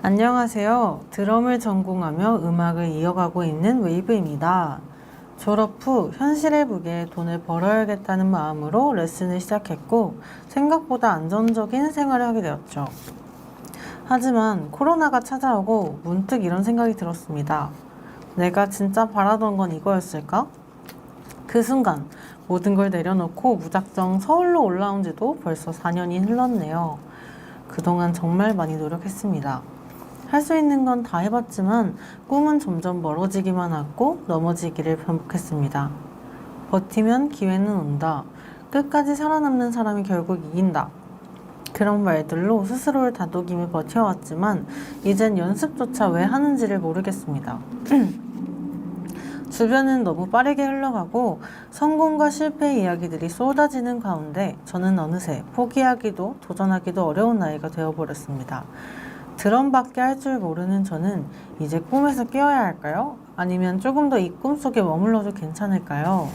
안녕하세요. 드럼을 전공하며 음악을 이어가고 있는 웨이브입니다. 졸업 후 현실의 무게에 돈을 벌어야겠다는 마음으로 레슨을 시작했고 생각보다 안정적인 생활을 하게 되었죠. 하지만 코로나가 찾아오고 문득 이런 생각이 들었습니다. 내가 진짜 바라던 건 이거였을까? 그 순간 모든 걸 내려놓고 무작정 서울로 올라온 지도 벌써 4년이 흘렀네요. 그동안 정말 많이 노력했습니다. 할 수 있는 건 다 해봤지만 꿈은 점점 멀어지기만 하고 넘어지기를 반복했습니다. 버티면 기회는 온다. 끝까지 살아남는 사람이 결국 이긴다. 그런 말들로 스스로를 다독이며 버텨왔지만 이젠 연습조차 왜 하는지를 모르겠습니다. 주변은 너무 빠르게 흘러가고 성공과 실패의 이야기들이 쏟아지는 가운데 저는 어느새 포기하기도 도전하기도 어려운 나이가 되어버렸습니다. 드럼밖에 할 줄 모르는 저는 이제 꿈에서 깨어야 할까요? 아니면 조금 더 이 꿈속에 머물러도 괜찮을까요?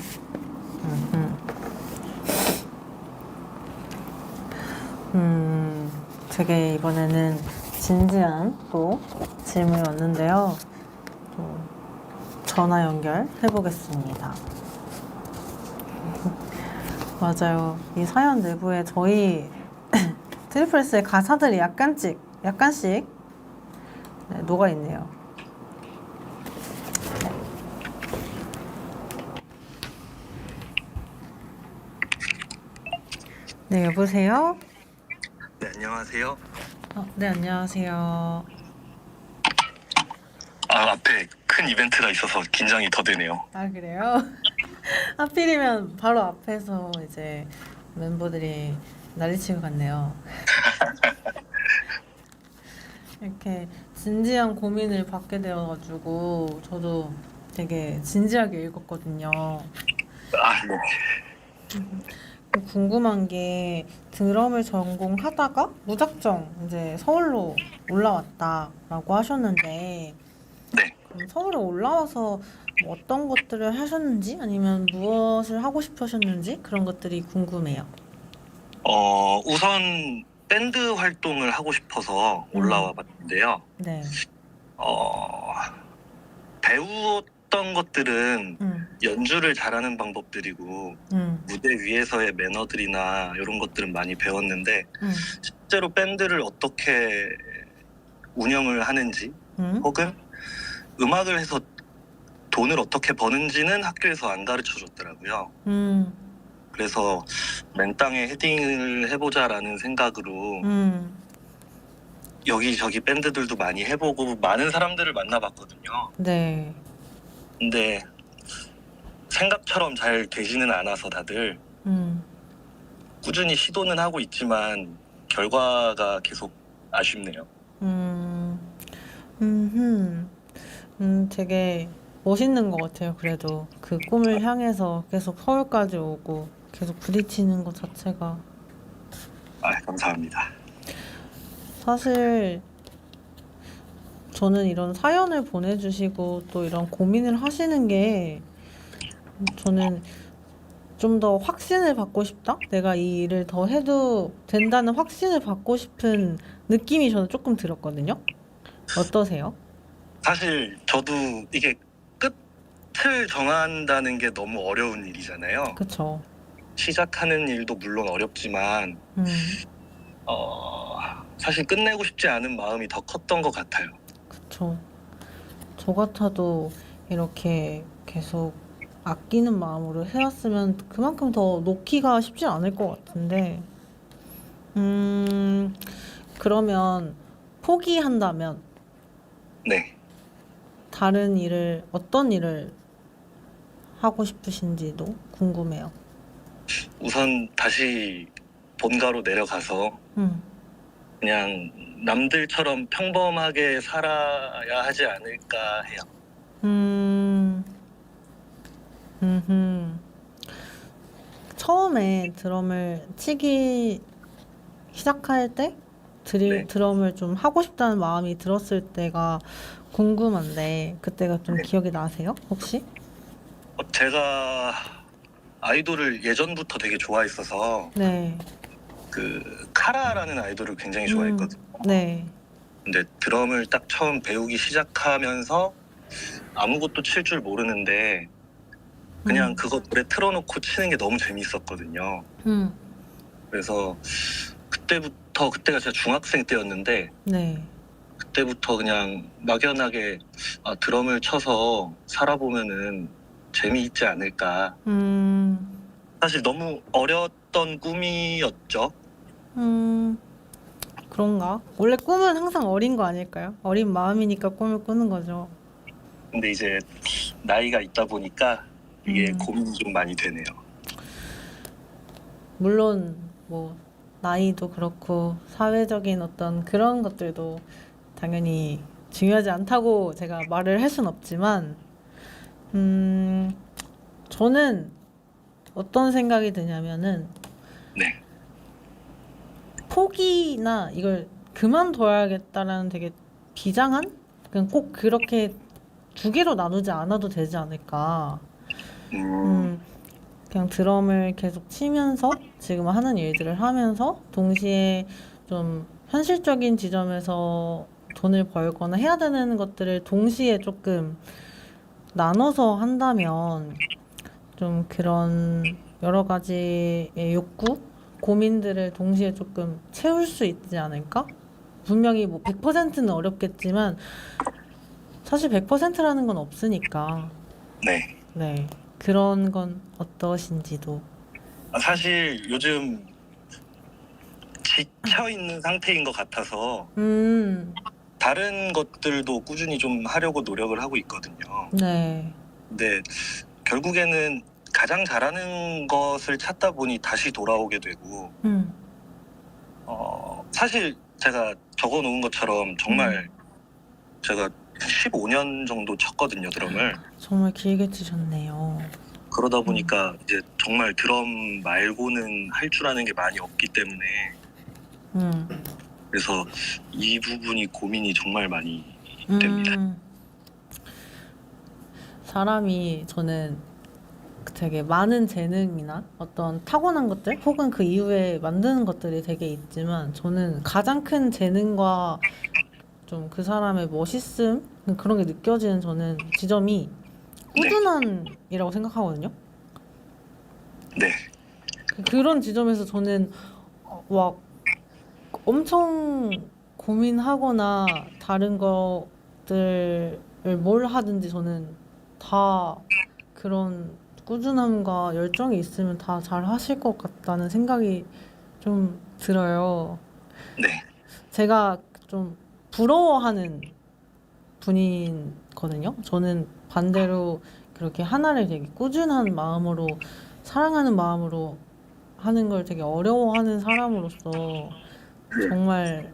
되게 이번에는 진지한 또 질문이 왔는데요. 또 전화 연결해 보겠습니다. 맞아요. 이 사연 내부에 저희 트리플스의 가사들이 약간씩 네, 녹아 있네요. 네, 여보세요? 네, 안녕하세요. 네, 안녕하세요. 앞에 큰 이벤트가 있어서 긴장이 더 되네요. 아, 그래요? 하필이면 바로 앞에서 이제 멤버들이 난리치고 갔네요. 이렇게 진지한 고민을 받게 되어가지고 저도 되게 진지하게 읽었거든요. 네. 궁금한 게 드럼을 전공하다가 무작정 이제 서울로 올라왔다라고 하셨는데 네. 그럼 서울에 올라와서 뭐 어떤 것들을 하셨는지 아니면 무엇을 하고 싶으셨는지 그런 것들이 궁금해요. 우선 밴드 활동을 하고 싶어서 올라와 봤는데요. 네. 배웠던 것들은 연주를 잘하는 방법들이고 무대 위에서의 매너들이나 이런 것들은 많이 배웠는데 실제로 밴드를 어떻게 운영을 하는지 혹은 음악을 해서 돈을 어떻게 버는지는 학교에서 안 가르쳐 줬더라고요. 그래서 맨땅에 헤딩을 해보자라는 생각으로 여기저기 밴드들도 많이 해보고 많은 사람들을 만나봤거든요. 네. 근데 생각처럼 잘 되지는 않아서 다들 꾸준히 시도는 하고 있지만 결과가 계속 아쉽네요. 되게 멋있는 것 같아요. 그래도 그 꿈을 향해서 계속 서울까지 오고 계속 부딪히는 것 자체가. 감사합니다. 사실 저는 이런 사연을 보내주시고 또 이런 고민을 하시는 게 저는 좀 더 확신을 받고 싶다? 내가 이 일을 더 해도 된다는 확신을 받고 싶은 느낌이 저는 조금 들었거든요. 어떠세요? 사실 저도 이게 끝을 정한다는 게 너무 어려운 일이잖아요. 그쵸. 시작하는 일도 물론 어렵지만 사실 끝내고 싶지 않은 마음이 더 컸던 것 같아요. 그쵸. 저 같아도 이렇게 계속 아끼는 마음으로 해왔으면 그만큼 더 놓기가 쉽지 않을 것 같은데 그러면 포기한다면 네. 다른 일을 어떤 일을 하고 싶으신지도 궁금해요. 우선 다시 본가로 내려가서 그냥 남들처럼 평범하게 살아야 하지 않을까 해요. 음, 처음에 드럼을 치기 시작할 때 네. 드럼을 좀 하고 싶다는 마음이 들었을 때가 궁금한데 그때가 좀 네. 기억이 나세요? 혹시? 제가 아이돌을 예전부터 되게 좋아했어서 네. 그 카라라는 아이돌을 굉장히 좋아했거든요. 네. 근데 드럼을 딱 처음 배우기 시작하면서 아무것도 칠 줄 모르는데 그냥 그거 노래 틀어놓고 치는 게 너무 재밌었거든요. 그래서 그때가 제가 중학생 때였는데 네. 그때부터 그냥 막연하게 드럼을 쳐서 살아보면은 재미있지 않을까. 사실 너무 어렸던 꿈이었죠. 그런가? 원래 꿈은 항상 어린 거 아닐까요? 어린 마음이니까 꿈을 꾸는 거죠. 근데 이제 나이가 있다 보니까 이게 음. 고민이 좀 많이 되네요. 물론 뭐 나이도 그렇고 사회적인 어떤 그런 것들도 당연히 중요하지 않다고 제가 말을 할 순 없지만 저는 어떤 생각이 드냐면은 네. 포기나 이걸 그만둬야겠다라는 되게 비장한? 그냥 꼭 그렇게 두 개로 나누지 않아도 되지 않을까. 그냥 드럼을 계속 치면서 지금 하는 일들을 하면서 동시에 좀 현실적인 지점에서 돈을 벌거나 해야 되는 것들을 동시에 조금 나눠서 한다면 좀 그런 여러 가지의 욕구, 고민들을 동시에 조금 채울 수 있지 않을까? 분명히 뭐 100%는 어렵겠지만 사실 100%라는 건 없으니까. 네. 네. 그런 건 어떠신지도. 사실 요즘 지쳐 있는 상태인 것 같아서 다른 것들도 꾸준히 좀 하려고 노력을 하고 있거든요. 네. 근데 결국에는 가장 잘하는 것을 찾다 보니 다시 돌아오게 되고, 사실 제가 적어 놓은 것처럼 정말 제가 15년 정도 쳤거든요, 드럼을. 정말 길게 치셨네요. 그러다 보니까 이제 정말 드럼 말고는 할 줄 아는 게 많이 없기 때문에 그래서 이 부분이 고민이 정말 많이 됩니다. 사람이 저는 되게 많은 재능이나 어떤 타고난 것들 혹은 그 이후에 만드는 것들이 되게 있지만 저는 가장 큰 재능과 좀 그 사람의 멋있음 그런 게 느껴지는 저는 지점이 꾸준함이라고 생각하거든요. 네. 그런 지점에서 저는 막 엄청 고민하거나 다른 것들을 뭘 하든지 저는 다 그런 꾸준함과 열정이 있으면 다 잘 하실 것 같다는 생각이 좀 들어요. 네. 제가 좀 부러워하는 분이거든요. 저는 반대로 그렇게 하나를 되게 꾸준한 마음으로 사랑하는 마음으로 하는 걸 되게 어려워하는 사람으로서 정말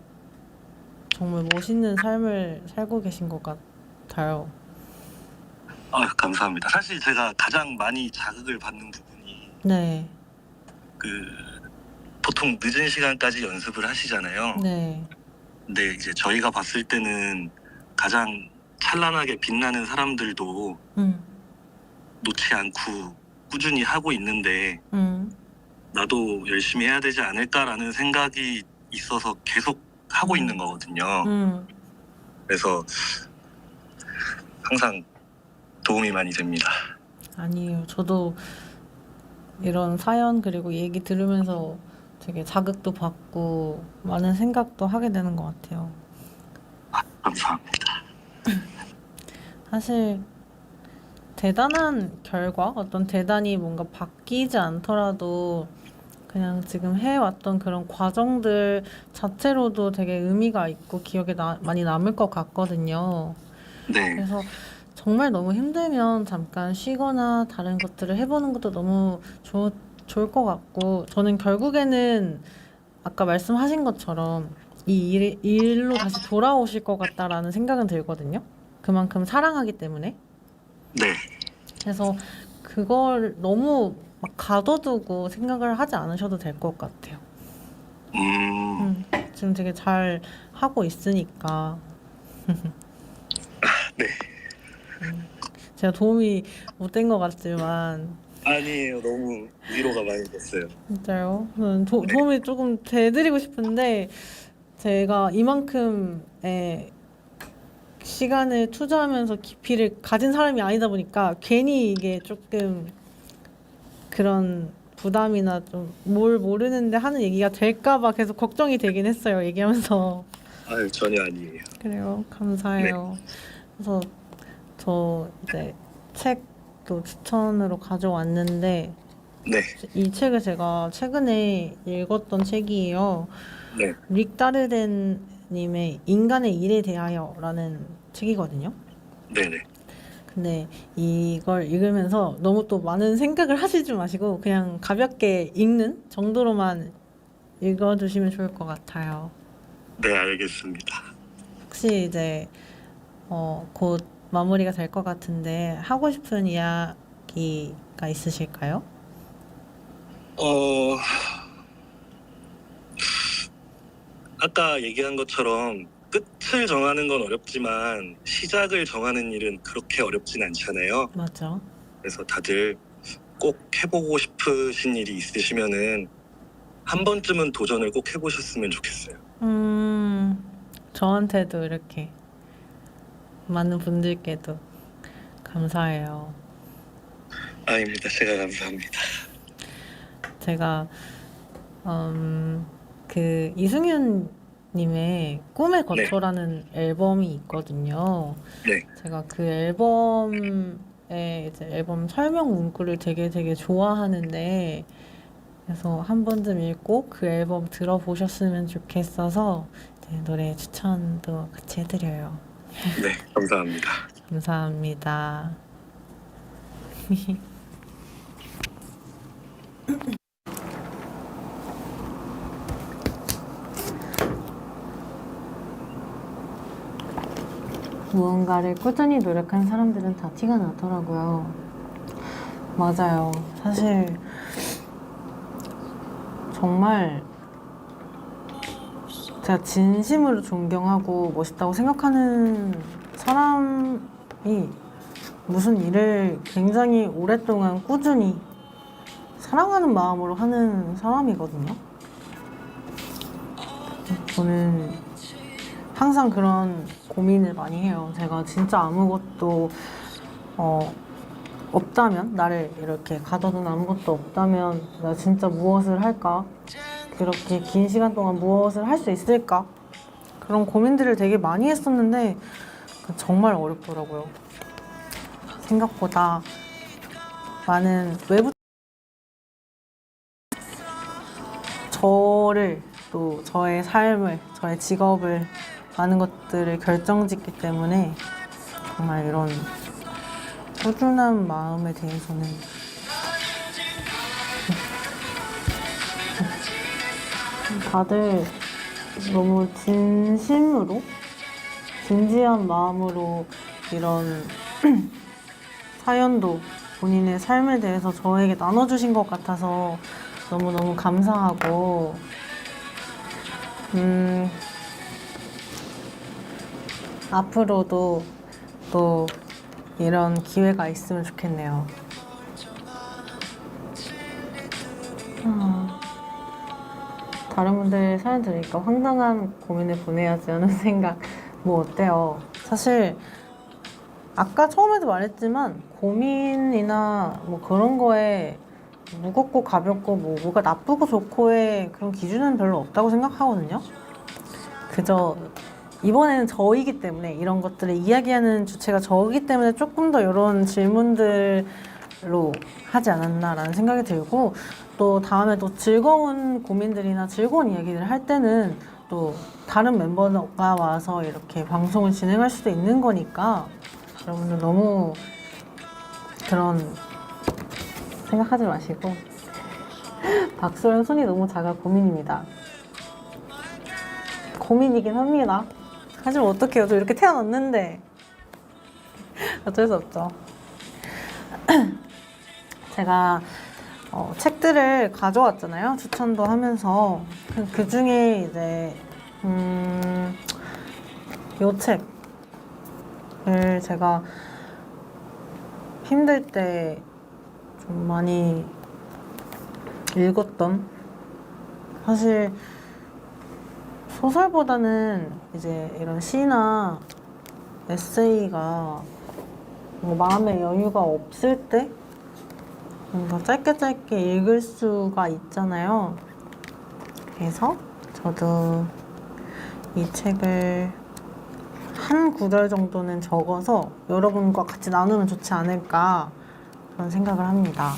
정말 멋있는 삶을 살고 계신 것 같아요. 감사합니다. 사실 제가 가장 많이 자극을 받는 부분이 네, 보통 늦은 시간까지 연습을 하시잖아요. 네, 근데 이제 저희가 봤을 때는 가장 찬란하게 빛나는 사람들도 놓지 않고 꾸준히 하고 있는데 나도 열심히 해야 되지 않을까라는 생각이 있어서 계속 하고 있는 거거든요. 그래서 항상 도움이 많이 됩니다. 아니에요. 저도 이런 사연 그리고 얘기 들으면서 되게 자극도 받고 많은 생각도 하게 되는 것 같아요. 감사합니다. 사실 대단한 결과, 어떤 대단히 뭔가 바뀌지 않더라도 그냥 지금 해왔던 그런 과정들 자체로도 되게 의미가 있고 기억에 많이 남을 것 같거든요. 네. 그래서 정말 너무 힘들면 잠깐 쉬거나 다른 것들을 해보는 것도 너무 좋을 것 같고 저는 결국에는 아까 말씀하신 것처럼 일로 다시 돌아오실 것 같다라는 생각은 들거든요. 그만큼 사랑하기 때문에. 네. 그래서 그걸 너무 막 가둬두고 생각을 하지 않으셔도 될 것 같아요. 지금 되게 잘 하고 있으니까. 네. 제가 도움이 못 된 것 같지만 아니에요. 너무 위로가 많이 됐어요. 진짜요? 저는 도움이 조금 돼드리고 싶은데 제가 이만큼의 시간을 투자하면서 깊이를 가진 사람이 아니다 보니까 괜히 이게 조금 그런 부담이나 좀 뭘 모르는데 하는 얘기가 될까 봐 계속 걱정이 되긴 했어요. 얘기하면서. 아유, 전혀 아니에요. 그래요. 감사해요. 그래서 저 이제 책도 추천으로 가져왔는데 네. 이 책을 제가 최근에 읽었던 책이에요. 네. 릭 다르덴 님의 인간의 일에 대하여라는 책이거든요. 네네. 근데 이걸 읽으면서 너무 또 많은 생각을 하시지 마시고 그냥 가볍게 읽는 정도로만 읽어주시면 좋을 것 같아요. 네, 알겠습니다. 혹시 이제 곧 마무리가 될 것 같은데 하고 싶은 이야기가 있으실까요? 아까 얘기한 것처럼 끝을 정하는 건 어렵지만 시작을 정하는 일은 그렇게 어렵진 않잖아요. 맞죠. 그래서 다들 꼭 해보고 싶으신 일이 있으시면은 한 번쯤은 도전을 꼭 해보셨으면 좋겠어요. 저한테도 이렇게 많은 분들께도 감사해요. 아닙니다. 제가 감사합니다. 제가 그 이승윤 님의 꿈의 거처라는 앨범이 있거든요. 네. 제가 그 앨범의 이제 앨범 설명 문구를 되게 좋아하는데 그래서 한 번쯤 읽고 그 앨범 들어보셨으면 좋겠어서 노래 추천도 같이 해드려요. 네, 감사합니다. 감사합니다. 무언가를 꾸준히 노력한 사람들은 다 티가 나더라고요. 맞아요. 사실 정말 제가 진심으로 존경하고 멋있다고 생각하는 사람이 무슨 일을 굉장히 오랫동안 꾸준히 사랑하는 마음으로 하는 사람이거든요. 저는 항상 그런 고민을 많이 해요. 제가 진짜 아무것도 없다면, 나를 이렇게 가둬둔 아무것도 없다면 나 진짜 무엇을 할까? 그렇게 긴 시간 동안 무엇을 할 수 있을까? 그런 고민들을 되게 많이 했었는데 정말 어렵더라고요. 생각보다 많은 외부 저를 또 저의 삶을, 저의 직업을 많은 것들을 결정짓기 때문에 정말 이런 꾸준한 마음에 대해서는 다들 너무 진심으로 진지한 마음으로 이런 사연도 본인의 삶에 대해서 저에게 나눠주신 것 같아서 너무너무 감사하고 앞으로도 또 이런 기회가 있으면 좋겠네요. 다른 분들 사연 들으니까 황당한 고민을 보내야지 하는 생각 뭐 어때요? 사실 아까 처음에도 말했지만 고민이나 뭐 그런 거에 무겁고 가볍고 뭐가 나쁘고 좋고의 그런 기준은 별로 없다고 생각하거든요. 그저 이번에는 저이기 때문에 이런 것들을 이야기하는 주체가 저이기 때문에 조금 더 이런 질문들로 하지 않았나라는 생각이 들고 또 다음에 또 즐거운 고민들이나 즐거운 이야기를 할 때는 또 다른 멤버가 와서 이렇게 방송을 진행할 수도 있는 거니까 여러분들 너무 그런 생각하지 마시고 박소연 손이 너무 작아 고민입니다. 고민이긴 합니다. 하지만 어떡해요. 저 이렇게 태어났는데. 어쩔 수 없죠. 제가 책들을 가져왔잖아요. 추천도 하면서. 그 중에 이제, 요 책을 제가 힘들 때 좀 많이 읽었던, 사실 소설보다는 이제 이런 시나 에세이가 뭐 마음의 여유가 없을 때 뭔가 짧게 읽을 수가 있잖아요. 그래서 저도 이 책을 한 구절 정도는 적어서 여러분과 같이 나누면 좋지 않을까 그런 생각을 합니다.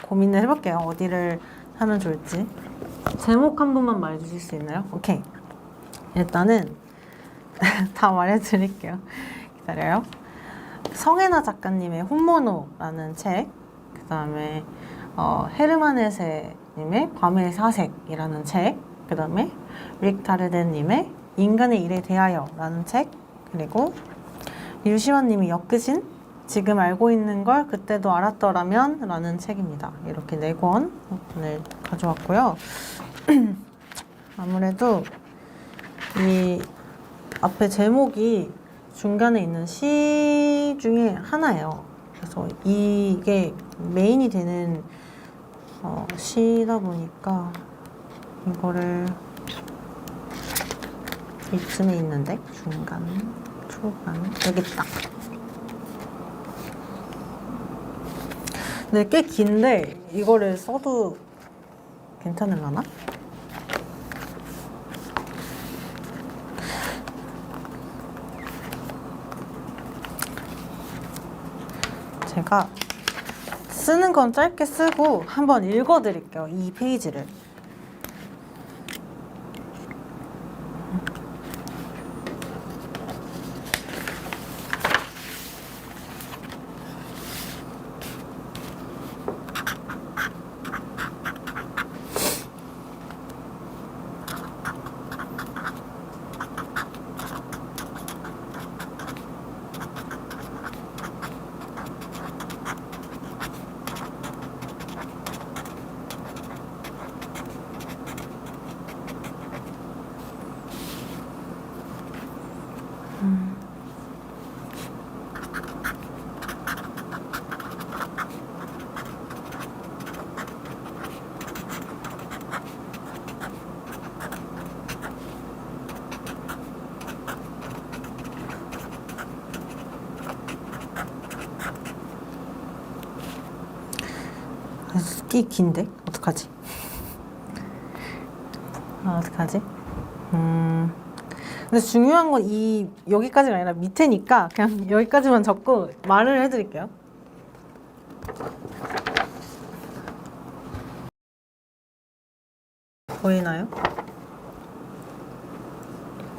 고민을 해볼게요. 어디를 하면 좋을지. 제목 한 번만 말해주실 수 있나요? 오케이. 일단은 다 말해드릴게요. 기다려요. 성애나 작가님의 혼모노라는 책, 그 다음에 헤르만 헤세님의 밤의 사색이라는 책, 그 다음에 릭 다르덴님의 인간의 일에 대하여라는 책, 그리고 류시환님이 엮으신 지금 알고 있는 걸 그때도 알았더라면 라는 책입니다. 이렇게 4권을 가져왔고요. 아무래도 이 앞에 제목이 중간에 있는 시 중에 하나예요. 그래서 이게 메인이 되는 시다 보니까 이거를 이쯤에 있는데 중간, 초반, 여기 있다. 근데 꽤 긴데 이거를 써도 괜찮을라나? 제가 쓰는 건 짧게 쓰고 한번 읽어드릴게요. 이 페이지를. 꽤 긴데? 어떡하지? 어떡하지? 근데 중요한 건 여기까지가 아니라 밑에니까 그냥 여기까지만 적고 말을 해드릴게요. 보이나요?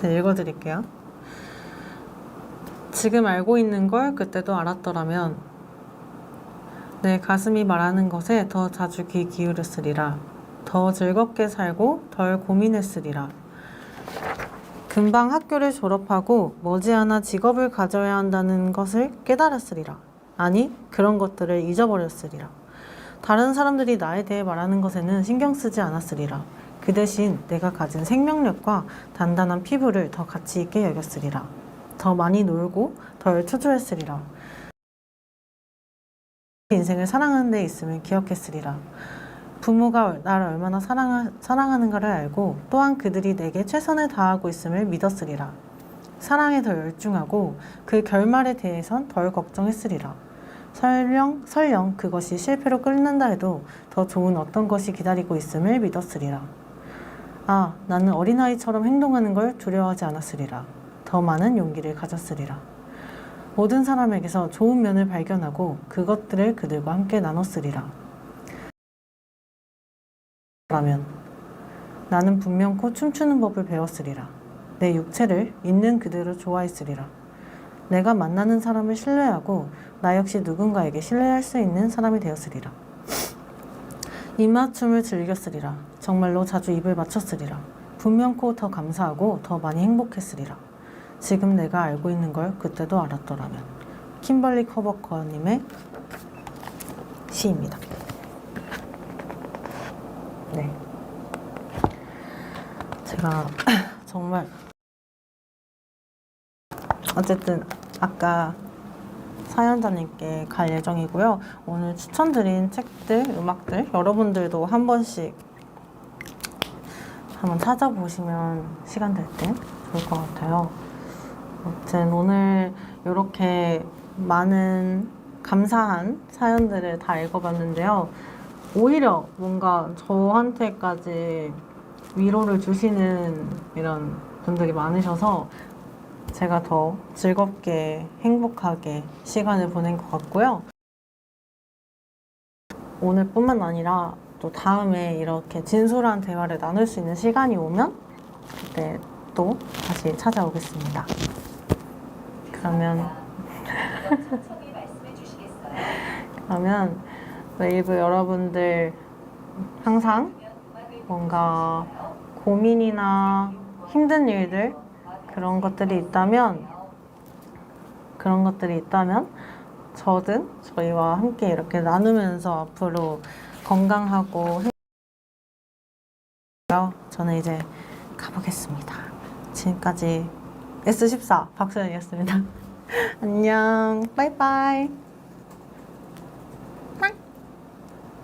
네, 읽어드릴게요. 지금 알고 있는 걸 그때도 알았더라면 내 가슴이 말하는 것에 더 자주 귀 기울였으리라. 더 즐겁게 살고 덜 고민했으리라. 금방 학교를 졸업하고 머지않아 직업을 가져야 한다는 것을 깨달았으리라. 아니, 그런 것들을 잊어버렸으리라. 다른 사람들이 나에 대해 말하는 것에는 신경 쓰지 않았으리라. 그 대신 내가 가진 생명력과 단단한 피부를 더 가치 있게 여겼으리라. 더 많이 놀고 덜 초조했으리라. 인생을 사랑하는 데 있음을 기억했으리라. 부모가 나를 얼마나 사랑하는가를 알고 또한 그들이 내게 최선을 다하고 있음을 믿었으리라. 사랑에 더 열중하고 그 결말에 대해선 덜 걱정했으리라. 설령 그것이 실패로 끝난다 해도 더 좋은 어떤 것이 기다리고 있음을 믿었으리라. 아, 나는 어린아이처럼 행동하는 걸 두려워하지 않았으리라. 더 많은 용기를 가졌으리라. 모든 사람에게서 좋은 면을 발견하고 그것들을 그들과 함께 나눴으리라. 라면 나는 분명코 춤추는 법을 배웠으리라. 내 육체를 있는 그대로 좋아했으리라. 내가 만나는 사람을 신뢰하고 나 역시 누군가에게 신뢰할 수 있는 사람이 되었으리라. 입맞춤을 즐겼으리라. 정말로 자주 입을 맞췄으리라. 분명코 더 감사하고 더 많이 행복했으리라. 지금 내가 알고 있는 걸 그때도 알았더라면. 킴벌리 커버커님의 시입니다. 네. 제가 정말 어쨌든 아까 사연자님께 갈 예정이고요. 오늘 추천드린 책들, 음악들 여러분들도 한 번씩 한번 찾아보시면 시간 될 때 좋을 것 같아요. 아무튼 오늘 이렇게 많은 감사한 사연들을 다 읽어봤는데요. 오히려 뭔가 저한테까지 위로를 주시는 이런 분들이 많으셔서 제가 더 즐겁게 행복하게 시간을 보낸 것 같고요. 오늘뿐만 아니라 또 다음에 이렇게 진솔한 대화를 나눌 수 있는 시간이 오면 그때 또 다시 찾아오겠습니다. 그러면 웨이브 여러분들 항상 뭔가 고민이나 힘든 일들 그런 것들이 있다면 저든 저희와 함께 이렇게 나누면서 앞으로 건강하고 저는 이제 가보겠습니다. 지금까지 S14 박소연이었습니다. 안녕, 빠이빠이.